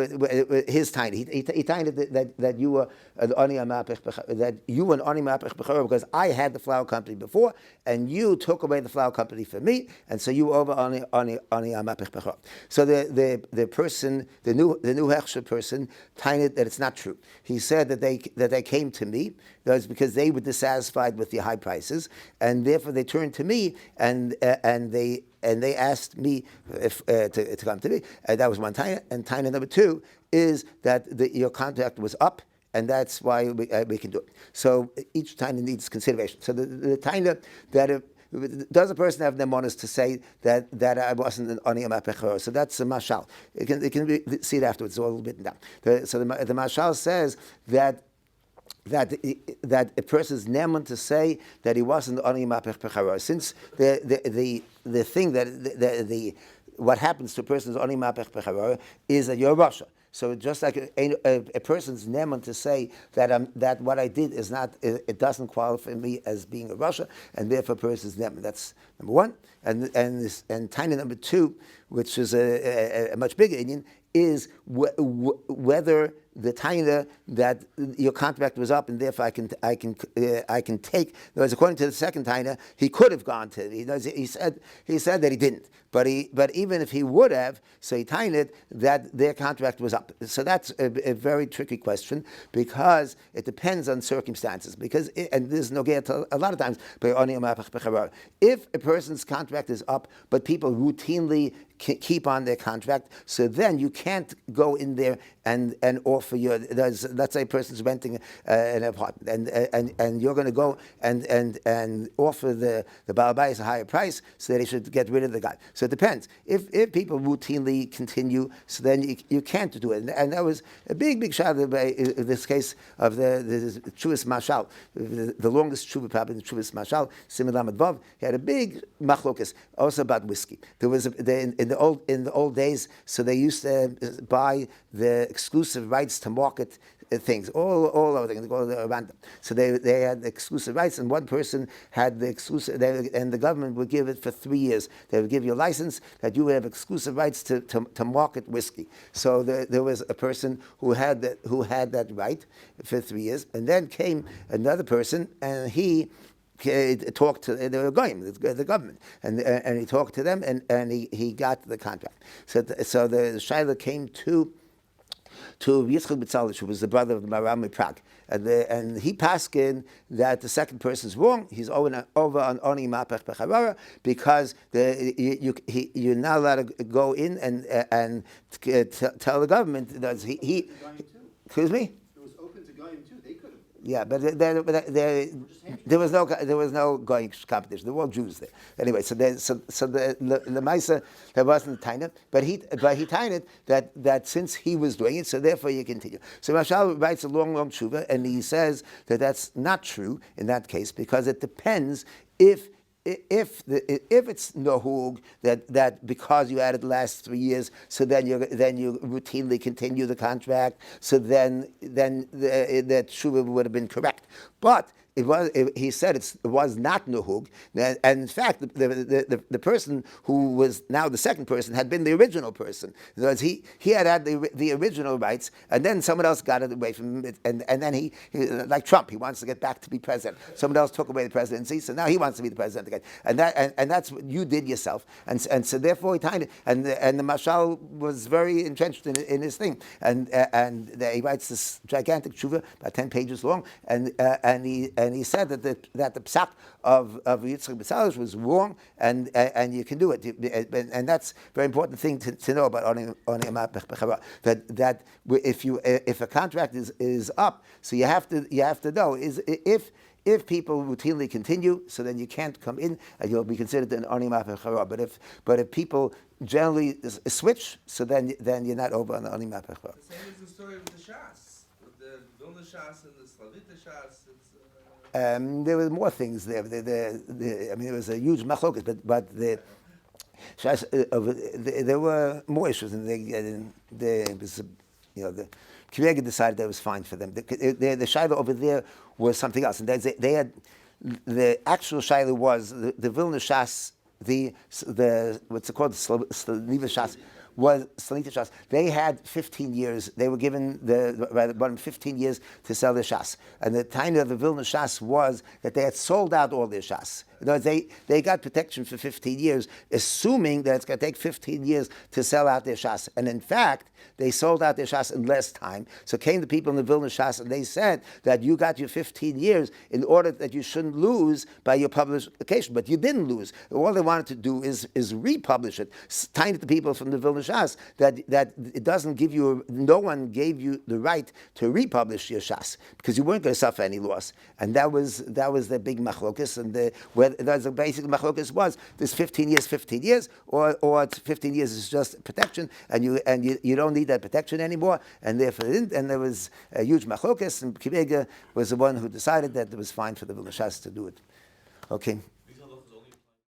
his tiny, he tiny that you were an ani ma'apech b'chora because I had the flour company before, and you took away the flour company for me, and so you over ani ma'apech b'chora. So the person, the new hechsher person, tiny that it's not true. He said that they came to me. That was because they were dissatisfied with the high prices, and therefore they turned to me and they asked me to come to me. That was one taina. And taina number two is that your contract was up, and that's why we can do it. So each taina needs consideration. So the taina that does a person have nemonis to say that I wasn't an ani ma'apech? So that's a mashal. It can be, see it afterwards. It's all a little bit down. So the mashal says that a person's neman to say that he wasn't ani ma'apech b'chara. Since the thing that what happens to a person's ani ma'apech b'chara is that you're Russia. So just like a person's neman to say that what I did is not, it doesn't qualify me as being a Russia, and therefore a person's neman. That's number one. And tiny number two, which is a much bigger Indian, is whether the taina that your contract was up, and therefore I can take. In other words, according to the second taina, he could have gone to. He said that he didn't, but even if he would have, so he tained that their contract was up. So that's a very tricky question because it depends on circumstances. And there's no get a lot of times. If a person's contract is up, but people routinely keep on their contract. So then you can't go in there and offer let's say a person's renting an apartment, and you're going to go and offer the Baal Bayis a higher price, so that he should get rid of the guy. So it depends. If people routinely continue, so then you can't do it. And that was a big shadow in this case of the Chuvas Mashal, the longest Chuvah probably in the Chuvas Mashal, Simon Lamed Vav. He had a big machlokas also about whiskey. There was in the old days, so they used to buy the exclusive rights to market things all over things around them. So they had exclusive rights, and one person had the exclusive, and the government would give it for 3 years. They would give you a license that you would have exclusive rights to market whiskey. So there was a person who had that right for 3 years, and then came another person, and he talked to the government, and he talked to them, and he got the contract. So the Shaila came to Yitzchak B'Tzalish, who was the brother of the Maram Prague, and he paskin that the second person is wrong. He's over on Oni Mapach Bechavara because you're not allowed to go in and tell the government that he. Excuse me. It was open to Goyim too. They could have. Yeah, but there was no going competition. There were all Jews there. Anyway, so the Maisa, there wasn't a taina, but he tained that since he was doing it, so therefore you continue. So Mashal writes a long tshuva, and he says that that's not true in that case because it depends if it's nohug that because you added the last 3 years, so then you routinely continue the contract, so then that tshuva would have been correct. But he said it was not nuhug, and in fact, the person who was now the second person had been the original person. In other words, he had the original rights, and then someone else got it away from him, and then he like Trump, he wants to get back to be president. Someone else took away the presidency, so now he wants to be the president again, and that's what you did yourself, and so therefore he tied it, and the Mashal was very entrenched in his thing, and he writes this gigantic tshuva, about 10 pages long, and he said that the psak of Yitzchak B'Tzalish was wrong, and you can do it, and that's a very important thing to know about that if a contract is up, so you have to know is if people routinely continue, so then you can't come in and you'll be considered an Oni Mapechara. But if people generally switch, so then you're not over on the Oni Mapechara. The same is the story with the Shas, with the Vilna Shas and the Slavita Shas. There were more things there. I mean, it was a huge machlokas, but there were more issues, and the Kibbutz decided that it was fine for them. The shaila over there was something else, and they had the actual shaila was the Vilna Shas, the what's it called, Slavita Shas. Was Salita Shas. They had 15 years. They were given the 15 years to sell their Shas. And the time of the Vilna Shas was that they had sold out all their Shas. In other words, they got protection for 15 years, assuming that it's going to take 15 years to sell out their Shas. And in fact, they sold out their Shas in less time. So came the people in the Vilna Shas, and they said that you got your 15 years in order that you shouldn't lose by your publication. But you didn't lose. All they wanted to do is republish it. Tiny to the people from the Vilna Shas that it doesn't give you, no one gave you the right to republish your Shas because you weren't going to suffer any loss. And that was the big machlokas, and the basic machlokas was this 15 years, or it's 15 years is just protection, and you don't need that protection anymore, and therefore and there was a huge machlokas, and Kibega was the one who decided that it was fine for the Vilna Shas to do it. Okay.